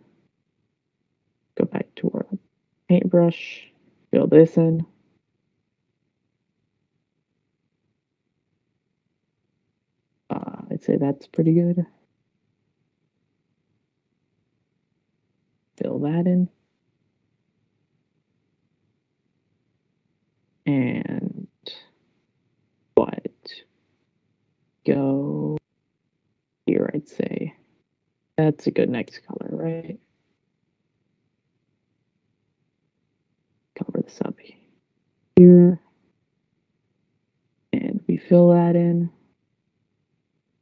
Go back to our paintbrush, fill this in. I'd say that's pretty good. Fill that in. And what? Go here, I'd say. That's a good next color, right? Cover this up here. And we fill that in.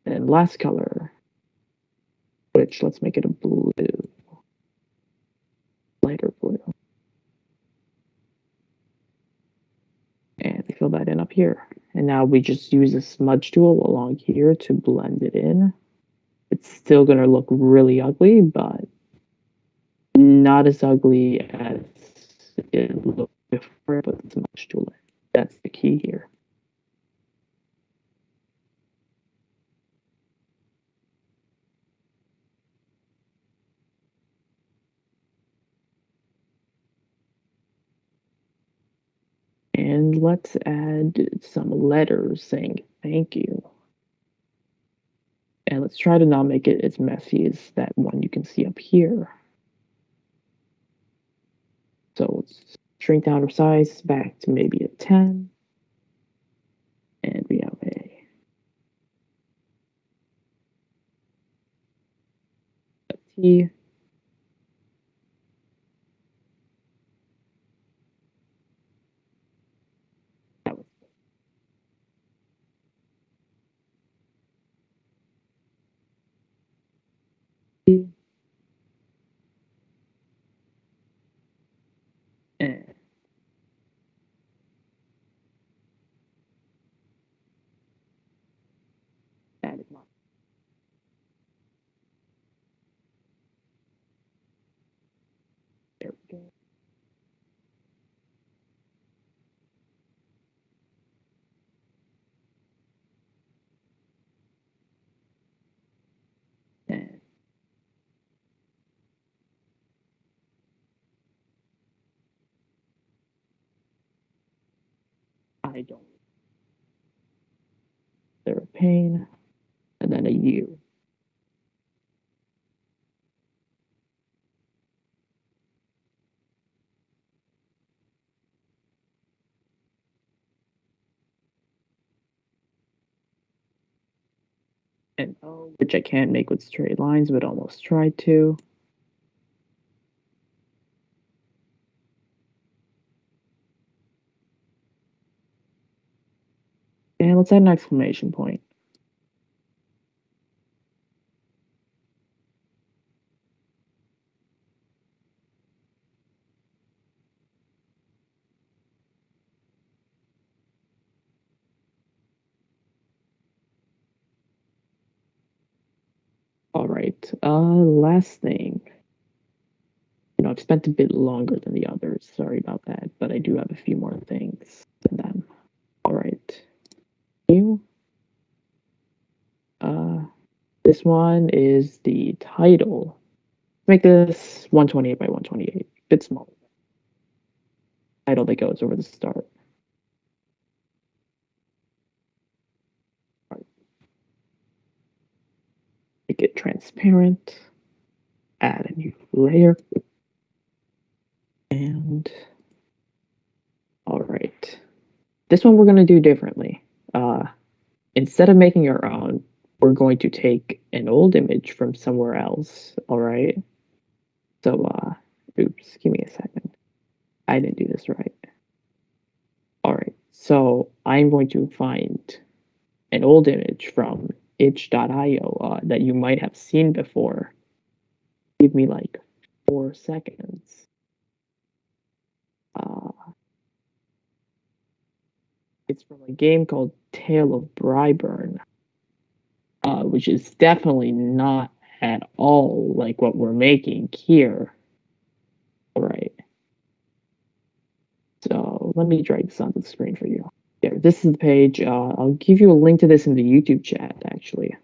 And last color, which let's make it a blue. Lighter blue. And we fill that in up here. And now we just use the smudge tool along here to blend it in. It's still going to look really ugly, but not as ugly as it looked before I put the smudge tool in. That's the key here. And let's add some letters saying thank you. And let's try to not make it as messy as that one you can see up here. So let's shrink down our size back to maybe a 10. And we have a T. That was T. And added one. There we go. And I don't. There a pain. And then a U. And O, which I can't make with straight lines, but almost tried to. And let's add an exclamation point. All right. Last thing. I've spent a bit longer than the others. Sorry about that, but I do have a few more things than them. All right. You. This one is the title. Make this 128 by 128. Bit small. Title that goes over the start. Right. Make it transparent. Add a new layer. And all right. This one we're going to do differently. Instead of making our own, we're going to take an old image from somewhere else. All right. So, oops, give me a second. I didn't do this right. All right. So I'm going to find an old image from itch.io that you might have seen before. Give me like 4 seconds. It's from a game called Tale of Bryburn, which is definitely not at all like what we're making here. All right. So let me drag this onto the screen for you. There, this is the page. I'll give you a link to this in the YouTube chat, actually.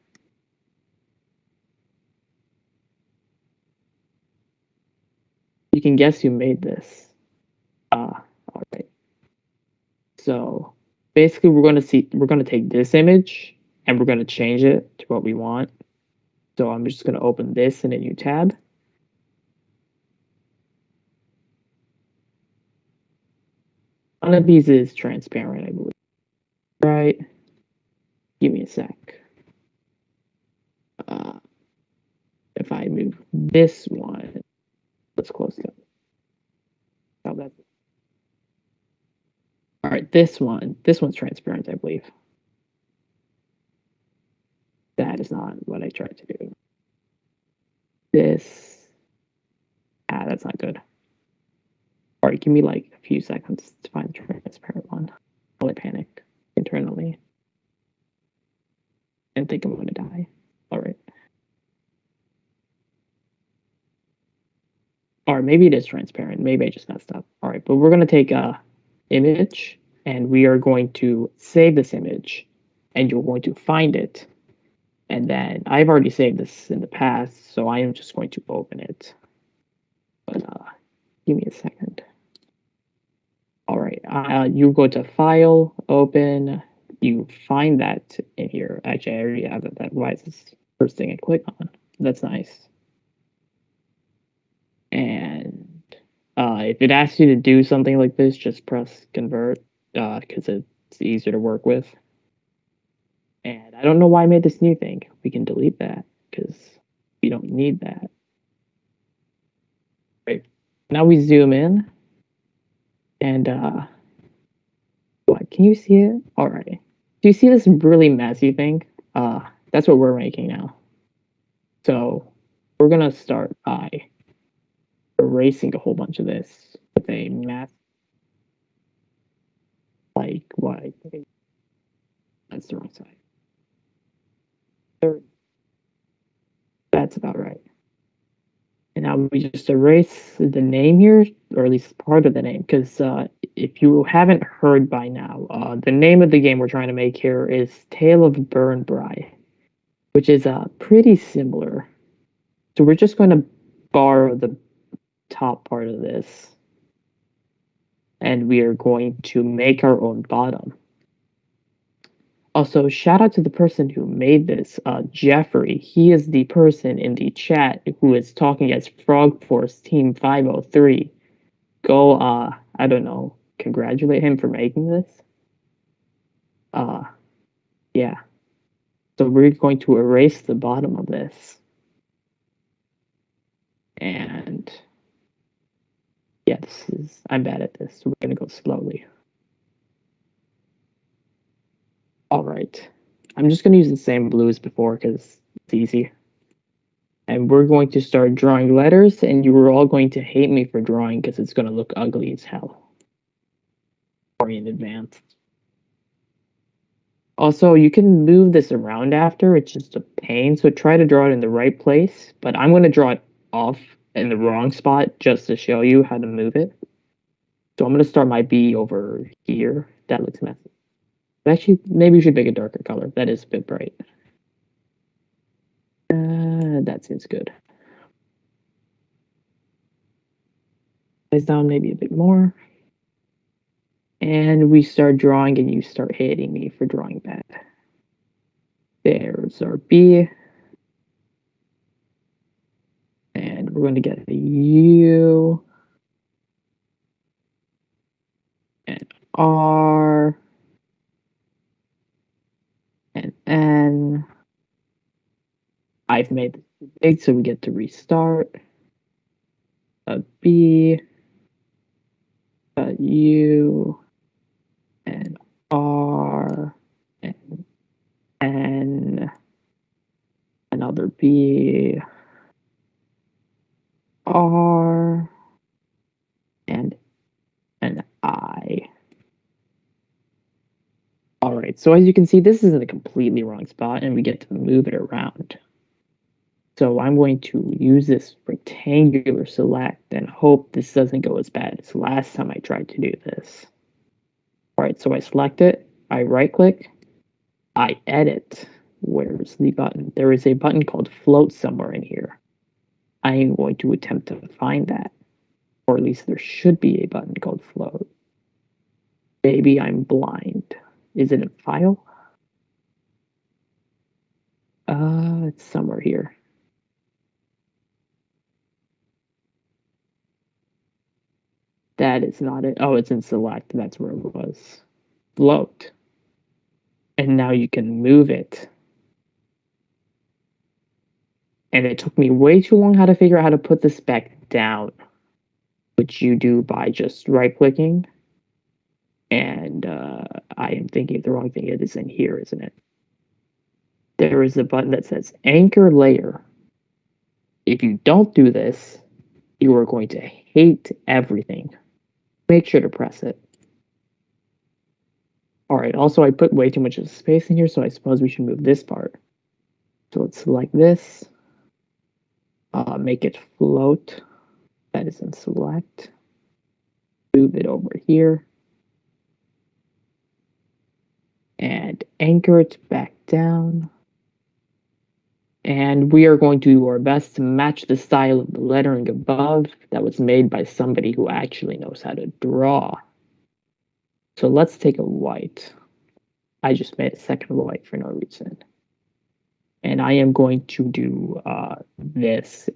You can guess who made this. All right. So basically, we're going to take this image and we're going to change it to what we want. So I'm just going to open this in a new tab. One of these is transparent, I believe. Right. Give me a sec. If I move this one, let's close it. Oh, that's all right. This one's transparent, I believe. That is not what I tried to do. That's not good. All right, give me like a few seconds to find the transparent one. I'll panic internally and think I'm gonna die. All right. Or maybe it is transparent. Maybe I just messed up. All right, but we're gonna take a image and we are going to save this image and you're going to find it. And then I've already saved this in the past, so I am just going to open it. But give me a second. All right, you go to File, Open. You find that in here. Actually, I already have that. Why is this first thing I click on? That's nice. And if it asks you to do something like this, just press Convert because it's easier to work with. And I don't know why I made this new thing. We can delete that because we don't need that. Right. Now we zoom in. And what, can you see it? All right. Do you see this really messy thing? That's what we're making now. So we're gonna start by erasing a whole bunch of this with a math. Like what? That's the wrong side. That's about right. And now we just erase the name here, or at least part of the name, because if you haven't heard by now, the name of the game we're trying to make here is Tale of Burn-Bry, which is pretty similar. So we're just going to borrow the top part of this, and we are going to make our own bottom. Also, shout out to the person who made this, Jeffrey. He is the person in the chat who is talking as Frog Force Team 503. Go, I don't know, congratulate him for making this. Yeah. So we're going to erase the bottom of this. And yeah, I'm bad at this, so we're gonna go slowly. All right. I'm just going to use the same blue as before because it's easy. And we're going to start drawing letters, and you are all going to hate me for drawing because it's going to look ugly as hell. Sorry in advance. Also, you can move this around after, it's just a pain, so try to draw it in the right place, but I'm going to draw it off in the wrong spot just to show you how to move it. So I'm going to start my B over here. That looks messy. But actually, maybe we should make a darker color. That is a bit bright. That seems good. Size down maybe a bit more. And we start drawing, and you start hating me for drawing bad. There's our B. And we're going to get a U. And R. And N. I've made this too big, so we get to restart. A B. A U. And R. And N. Another B. R. And an I. All right, so as you can see, this is in a completely wrong spot, and we get to move it around. So I'm going to use this rectangular select and hope this doesn't go as bad as last time I tried to do this. All right, so I select it, I right click, I edit. Where's the button? There is a button called float somewhere in here. I am going to attempt to find that, or at least there should be a button called float. Maybe I'm blind. Is it in file? It's somewhere here. That is not it. Oh, it's in select. That's where it was. Float. And now you can move it. And it took me way too long how to figure out how to put this back down, which you do by just right-clicking. And I am thinking of the wrong thing. It is in here, isn't it? There is a button that says Anchor Layer. If you don't do this, you are going to hate everything. Make sure to press it. All right, also I put way too much of space in here, so I suppose we should move this part. So let's select this. Make it float. That is in select. Move it over here. And anchor it back down. And we are going to do our best to match the style of the lettering above that was made by somebody who actually knows how to draw. So let's take a white. I just made a second white for no reason. And I am going to do this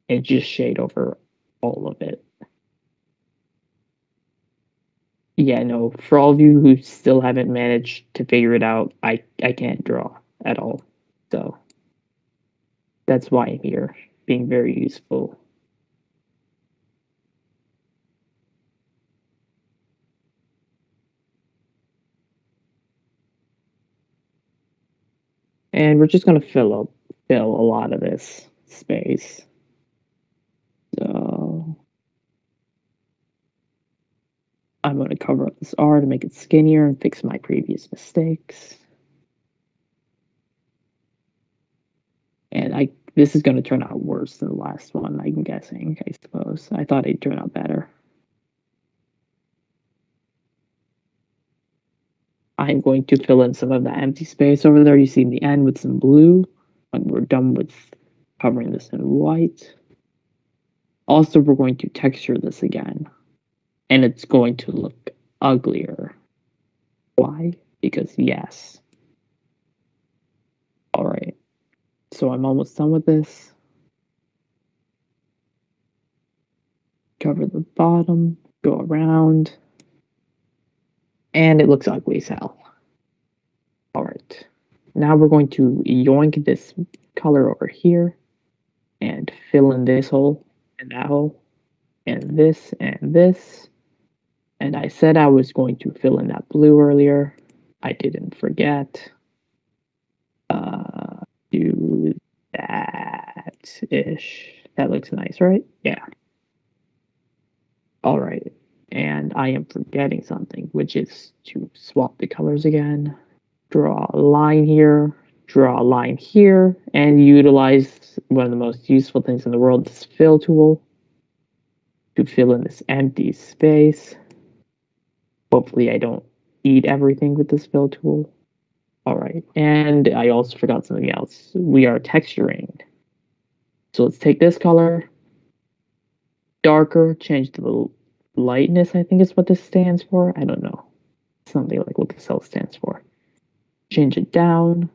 and just shade over all of it. Yeah, no, for all of you who still haven't managed to figure it out, I can't draw at all. So that's why I'm here, being very useful. And we're just going to fill a lot of this space. So I'm going to cover up this R to make it skinnier and fix my previous mistakes. And this is going to turn out worse than the last one, I'm guessing, I suppose. I thought it'd turn out better. I'm going to fill in some of the empty space over there you see in the end with some blue when we're done with covering this in white. Also, we're going to texture this again, and it's going to look uglier. Why? Because yes. All right, so I'm almost done with this. Cover the bottom, go around, and it looks ugly as hell. All right, now we're going to yoink this color over here and fill in this hole and that hole and this and this. And I said I was going to fill in that blue earlier. I didn't forget. Do that-ish. That looks nice, right? Yeah. All right. And I am forgetting something, which is to swap the colors again. Draw a line here, draw a line here, and utilize one of the most useful things in the world, this fill tool, to fill in this empty space. Hopefully I don't eat everything with this fill tool. All right, and I also forgot something else. We are texturing. So let's take this color, darker, change the lightness, I think is what this stands for. I don't know. Something like what the cell stands for. Change it down.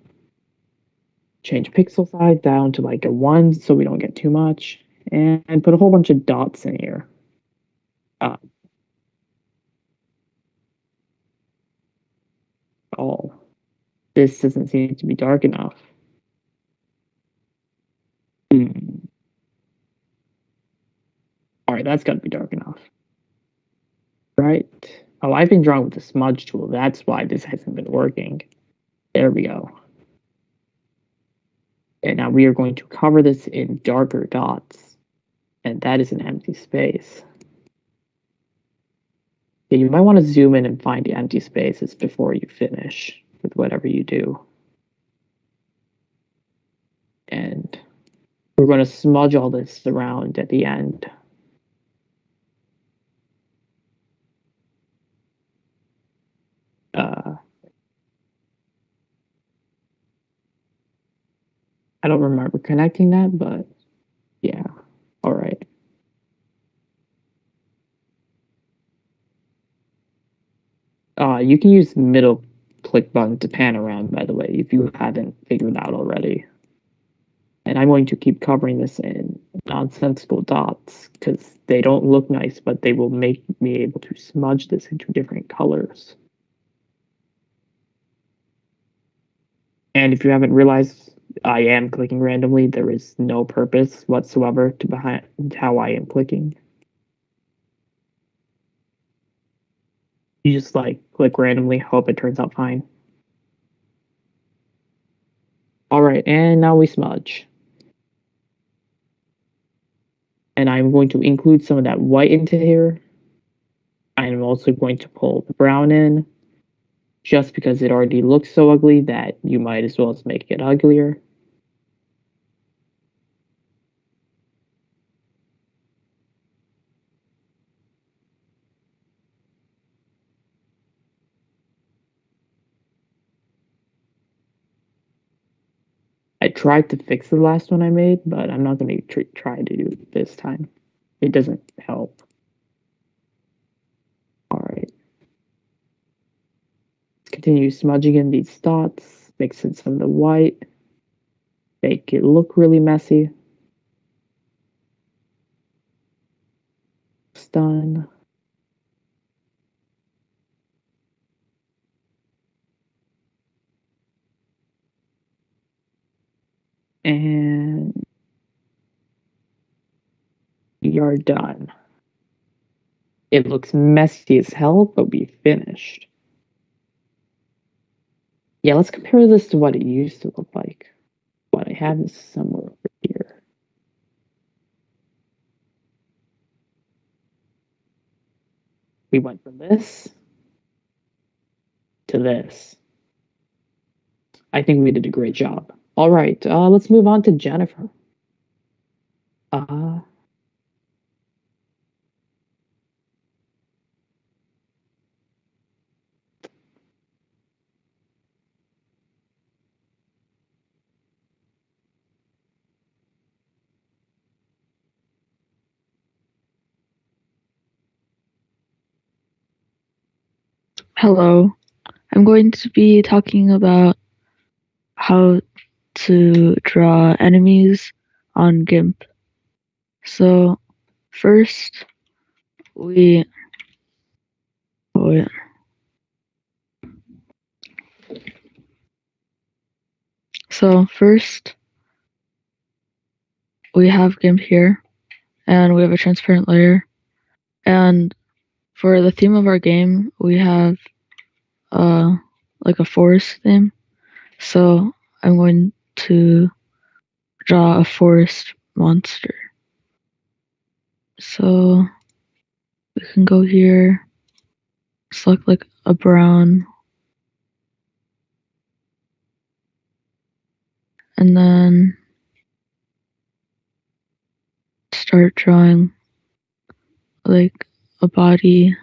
Change pixel size down to like a 1 so we don't get too much. And put a whole bunch of dots in here. Oh, this doesn't seem to be dark enough. All right, that's got to be dark enough. Right. Oh, I've been drawing with the smudge tool. That's why this hasn't been working. There we go. And now we are going to cover this in darker dots. And that is an empty space. Yeah, you might want to zoom in and find the empty spaces before you finish with whatever you do. And we're going to smudge all this around at the end. I don't remember connecting that, but yeah. All right. You can use middle click button to pan around, by the way, if you haven't figured out already. And I'm going to keep covering this in nonsensical dots because they don't look nice, but they will make me able to smudge this into different colors. And if you haven't realized, I am clicking randomly. There is no purpose whatsoever to behind how I am clicking. You just like click randomly, hope it turns out fine. All right, and now we smudge. And I'm going to include some of that white into here. I'm also going to pull the brown in, just because it already looks so ugly that you might as well just make it uglier. I tried to fix the last one I made, but I'm not going to try to do it this time. It doesn't help. All right. Let's continue smudging in these dots, mix in some of the white, make it look really messy. Done. And we are done. It looks messy as hell, but we finished. Yeah, let's compare this to what it used to look like. What I have is somewhere over here. We went from this to this. I think we did a great job. All right, let's move on to Jennifer. Hello, I'm going to be talking about how to draw enemies on GIMP. So first we have GIMP here, and we have a transparent layer, and for the theme of our game we have like a forest theme. So I'm going to draw a forest monster. So we can go here, select like a brown, and then start drawing like a body.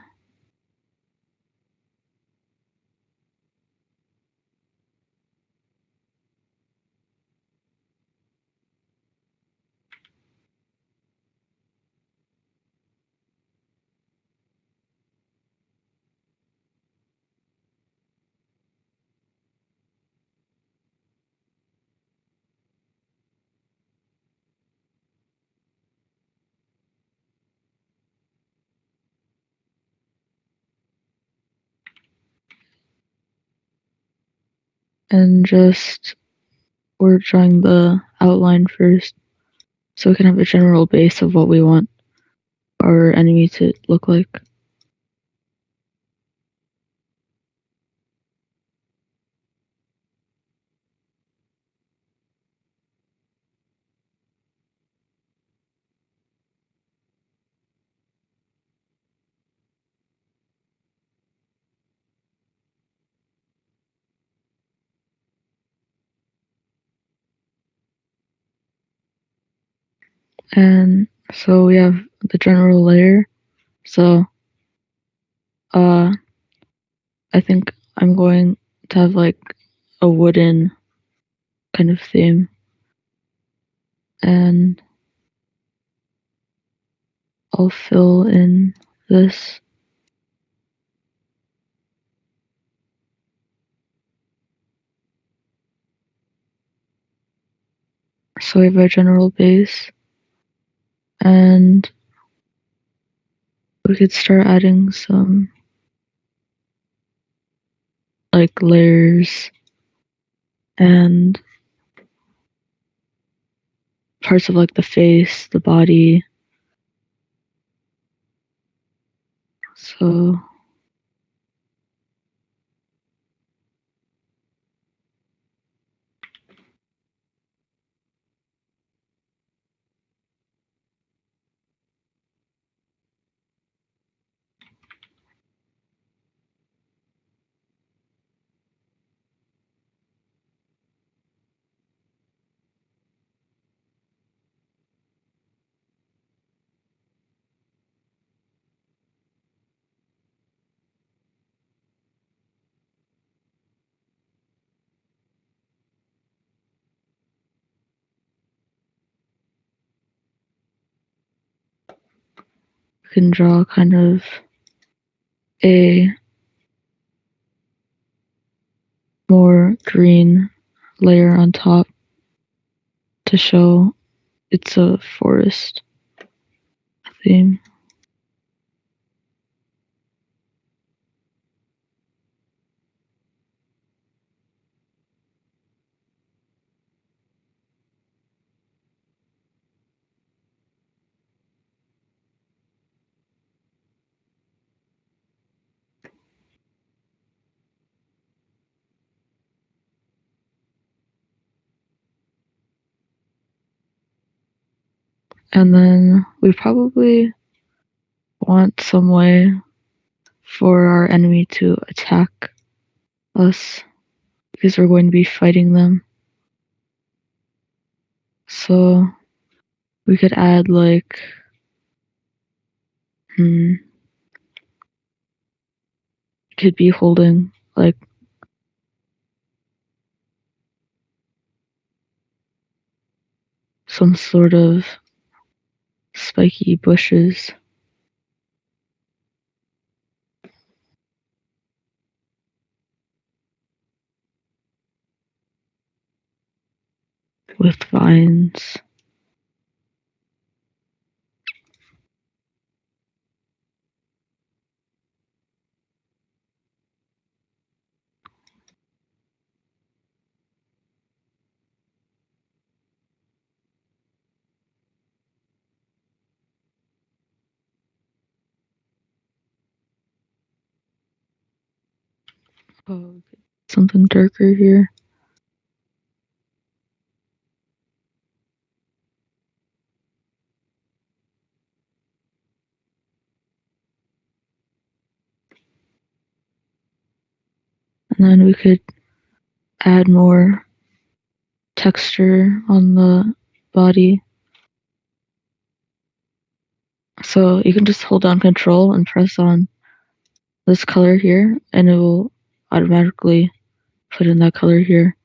And just we're drawing the outline first so we can have a general base of what we want our enemy to look like. And so we have the general layer. So I think I'm going to have like a wooden kind of theme. And I'll fill in this. So we have our general base. And we could start adding some like layers and parts of like the face, the body. So we can draw kind of a more green layer on top to show it's a forest theme. And then we probably want some way for our enemy to attack us because we're going to be fighting them. So we could add like could be holding like some sort of spiky bushes with vines. Oh, something darker here. And then we could add more texture on the body. So you can just hold down Control and press on this color here, and it will automatically put in that color here.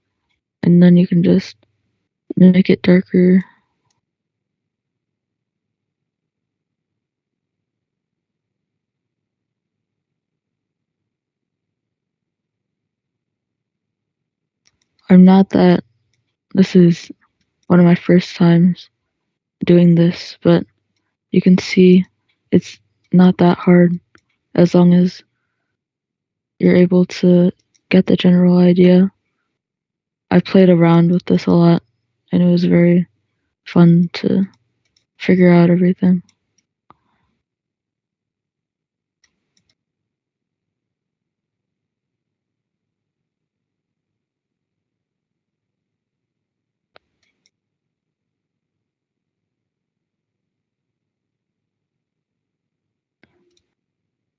And then you can just make it darker. I'm not that this is one of my first times doing this, but you can see it's not that hard as long as you're able to get the general idea. I played around with this a lot, and it was very fun to figure out everything.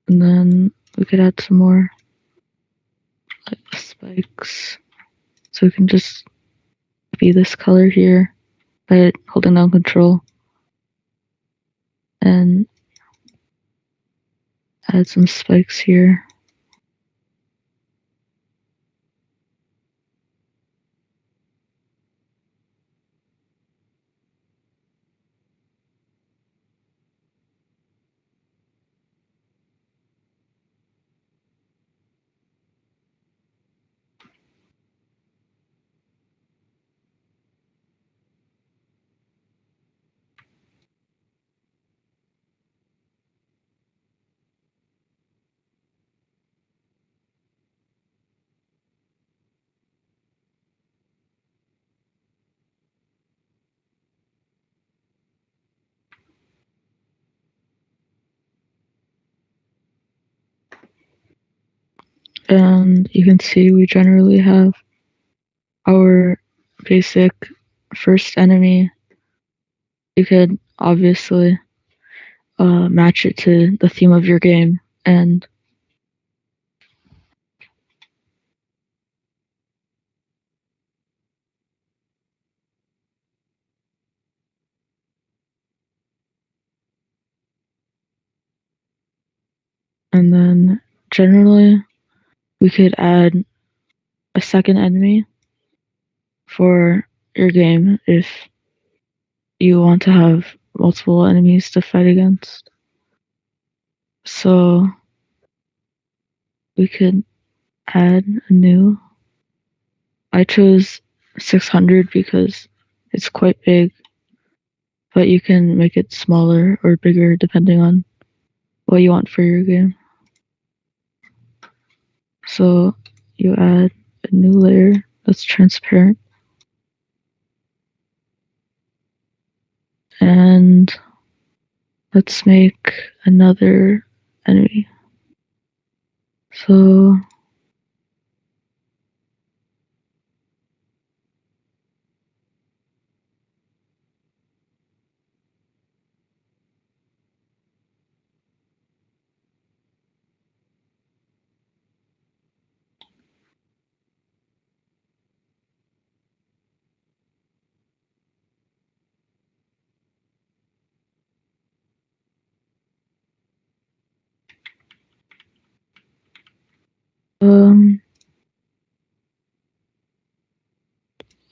And then we could add some more like spikes. So we can just be this color here by holding down Control and add some spikes here. And you can see we generally have our basic first enemy. You could obviously match it to the theme of your game, and then generally we could add a second enemy for your game if you want to have multiple enemies to fight against. So we could add a new. I chose 600 because it's quite big, but you can make it smaller or bigger depending on what you want for your game. So you add a new layer that's transparent, and let's make another enemy. So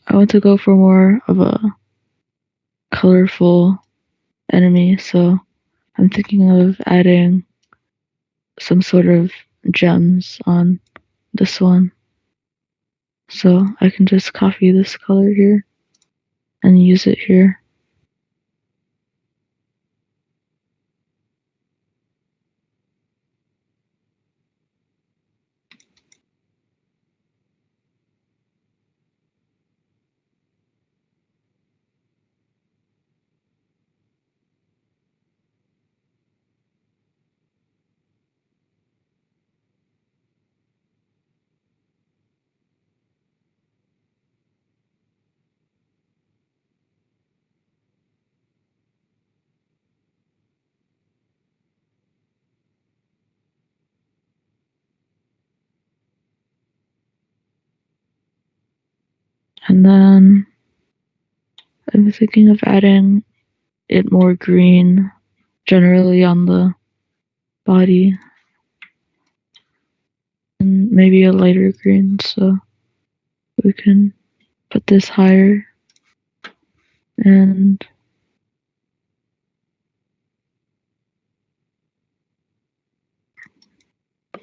I want to go for more of a colorful enemy, so I'm thinking of adding some sort of gems on this one. So I can just copy this color here and use it here. And then I'm thinking of adding it more green generally on the body and maybe a lighter green so we can put this higher and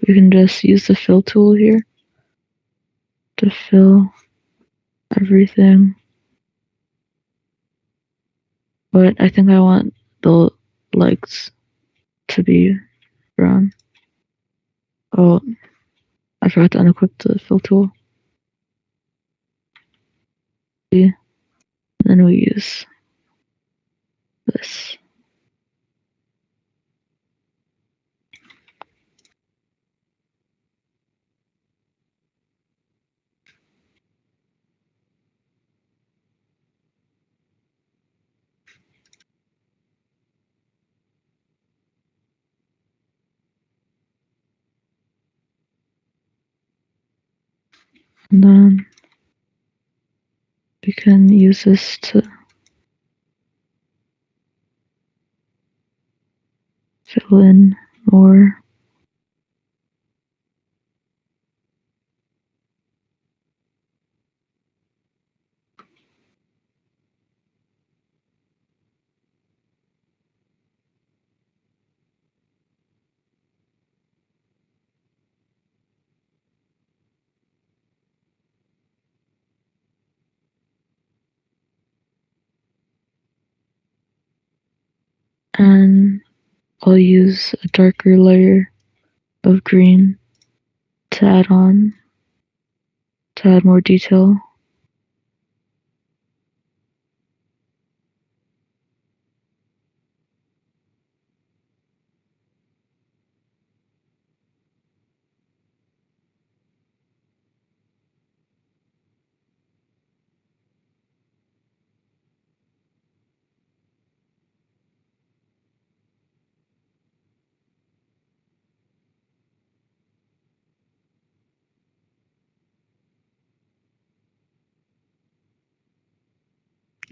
we can just use the fill tool here to fill everything. But I think I want the legs to be brown. Oh, I forgot to unequip the fill tool. And then we use this. And then we can use this to fill in more. And I'll use a darker layer of green to add on, to add more detail.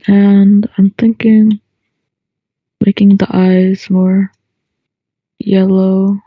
And I'm thinking making the eyes more yellow.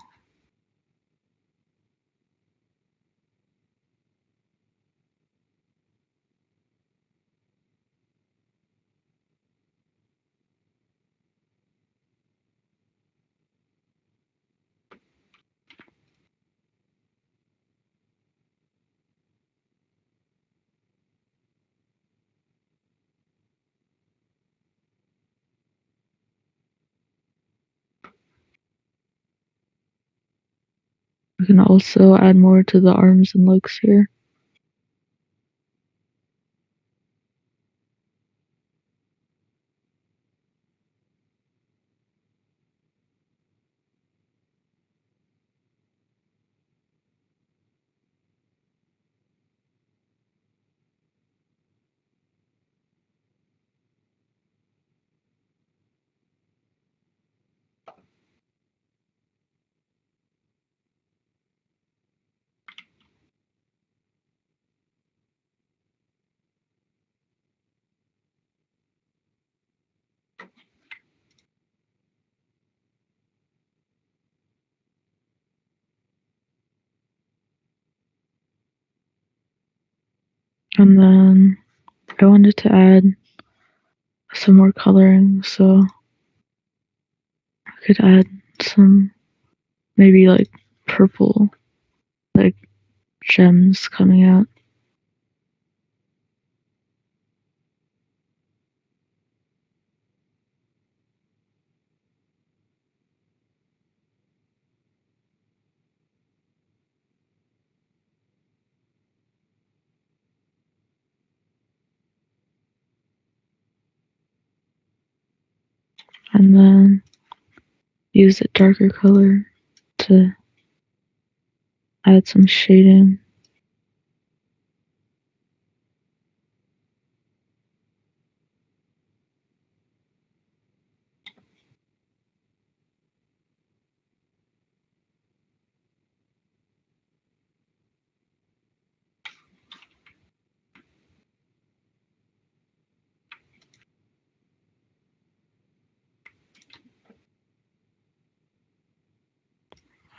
We can also add more to the arms and legs here. And then I wanted to add some more coloring, so I could add some maybe like purple, like gems coming out. And then use a darker color to add some shading.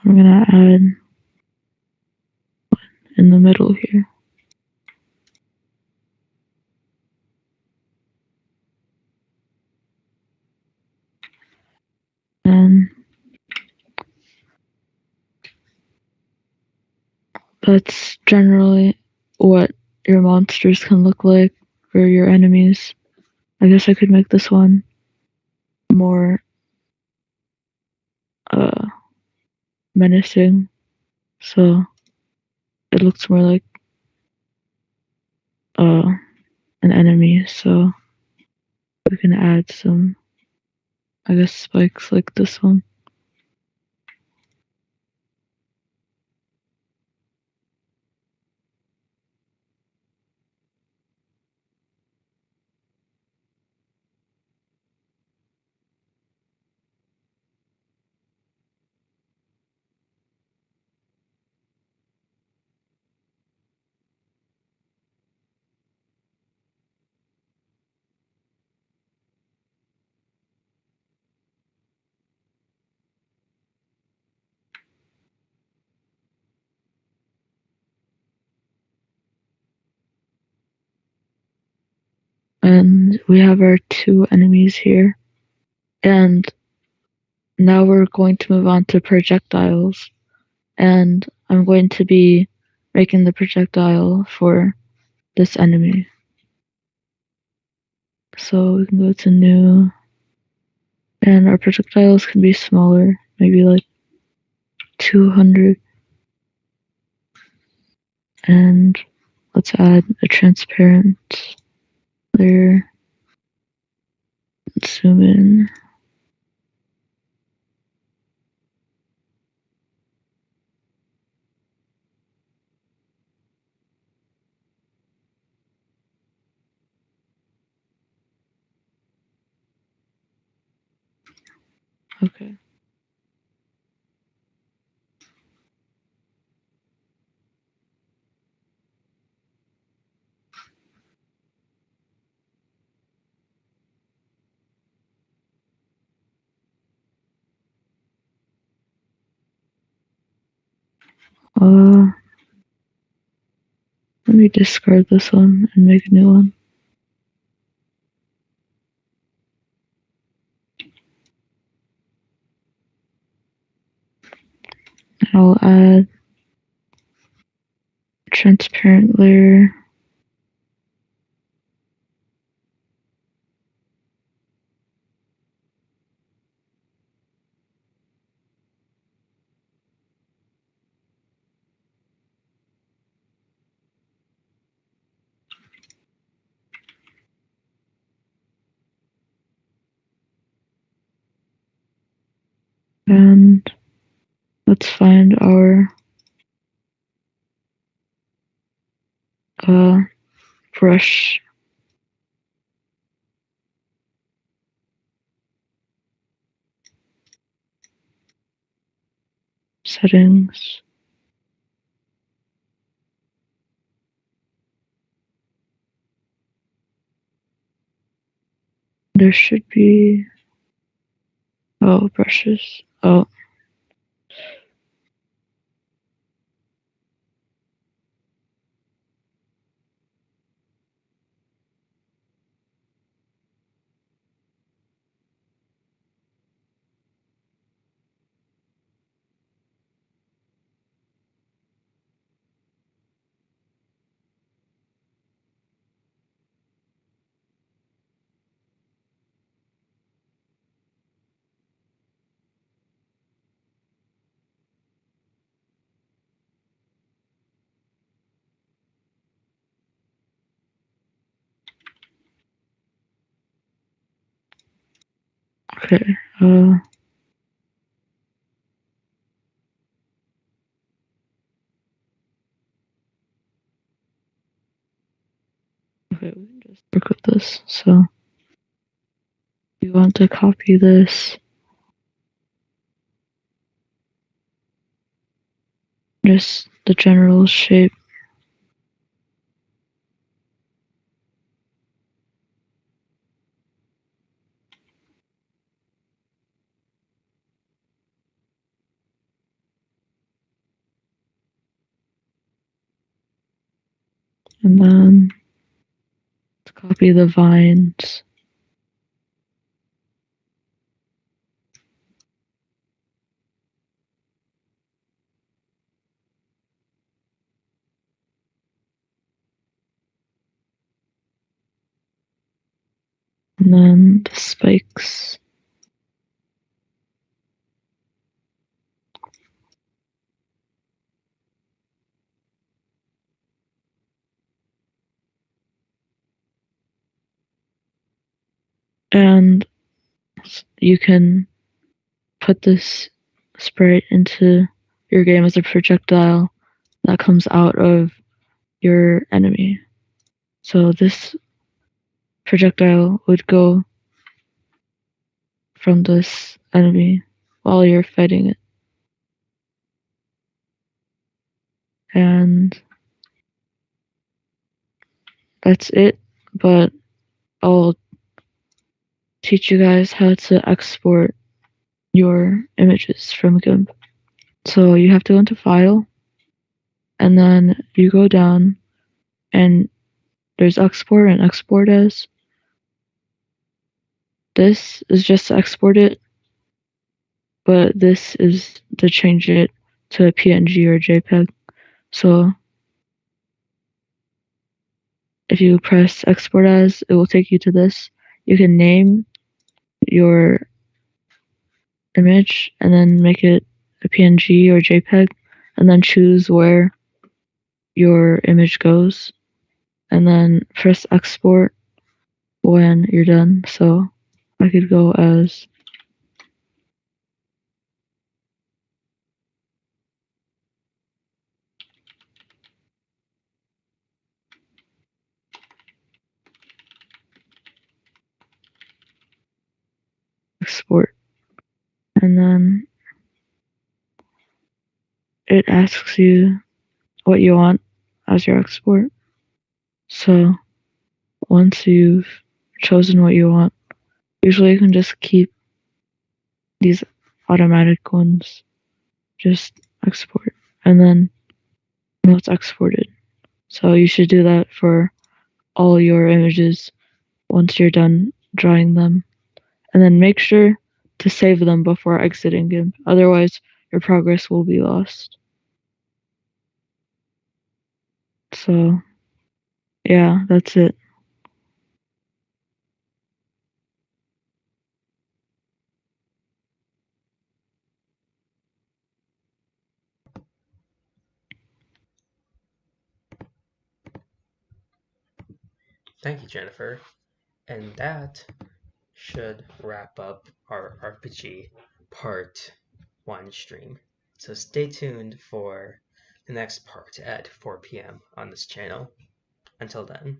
I'm gonna add in the middle here. And that's generally what your monsters can look like for your enemies. I guess I could make this one more menacing, so it looks more like an enemy. So we can add some, I guess, spikes like this one. And we have our two enemies here. And now we're going to move on to projectiles. And I'm going to be making the projectile for this enemy. So we can go to new. And our projectiles can be smaller, maybe like 200. And let's add a transparent layer. Zoom in. Okay. Let me discard this one and make a new one. I'll add a transparent layer. And let's find our brush settings. There should be, oh, brushes. Oh, okay. Okay, we can just work with this. So we want to copy this. Just the general shape. And then let's copy the vines. And then the spikes. And you can put this sprite into your game as a projectile that comes out of your enemy. So this projectile would go from this enemy while you're fighting it. And that's it, but I'll teach you guys how to export your images from GIMP. So you have to go into File, and then you go down, and there's Export and Export As. This is just to export it, but this is to change it to a PNG or JPEG. So if you press Export As, it will take you to this. You can name your image and then make it a PNG or JPEG, and then choose where your image goes, and then press export when you're done. So I could go as export, and then it asks you what you want as your export. So once you've chosen what you want, usually you can just keep these automatic ones, just export, and then it's exported. So you should do that for all your images once you're done drawing them. And then make sure to save them before exiting GIMP. Otherwise, your progress will be lost. So, yeah, that's it. Thank you, Jennifer. And that should wrap up our RPG Part 1 stream. So stay tuned for the next part at 4 p.m. on this channel. Until then.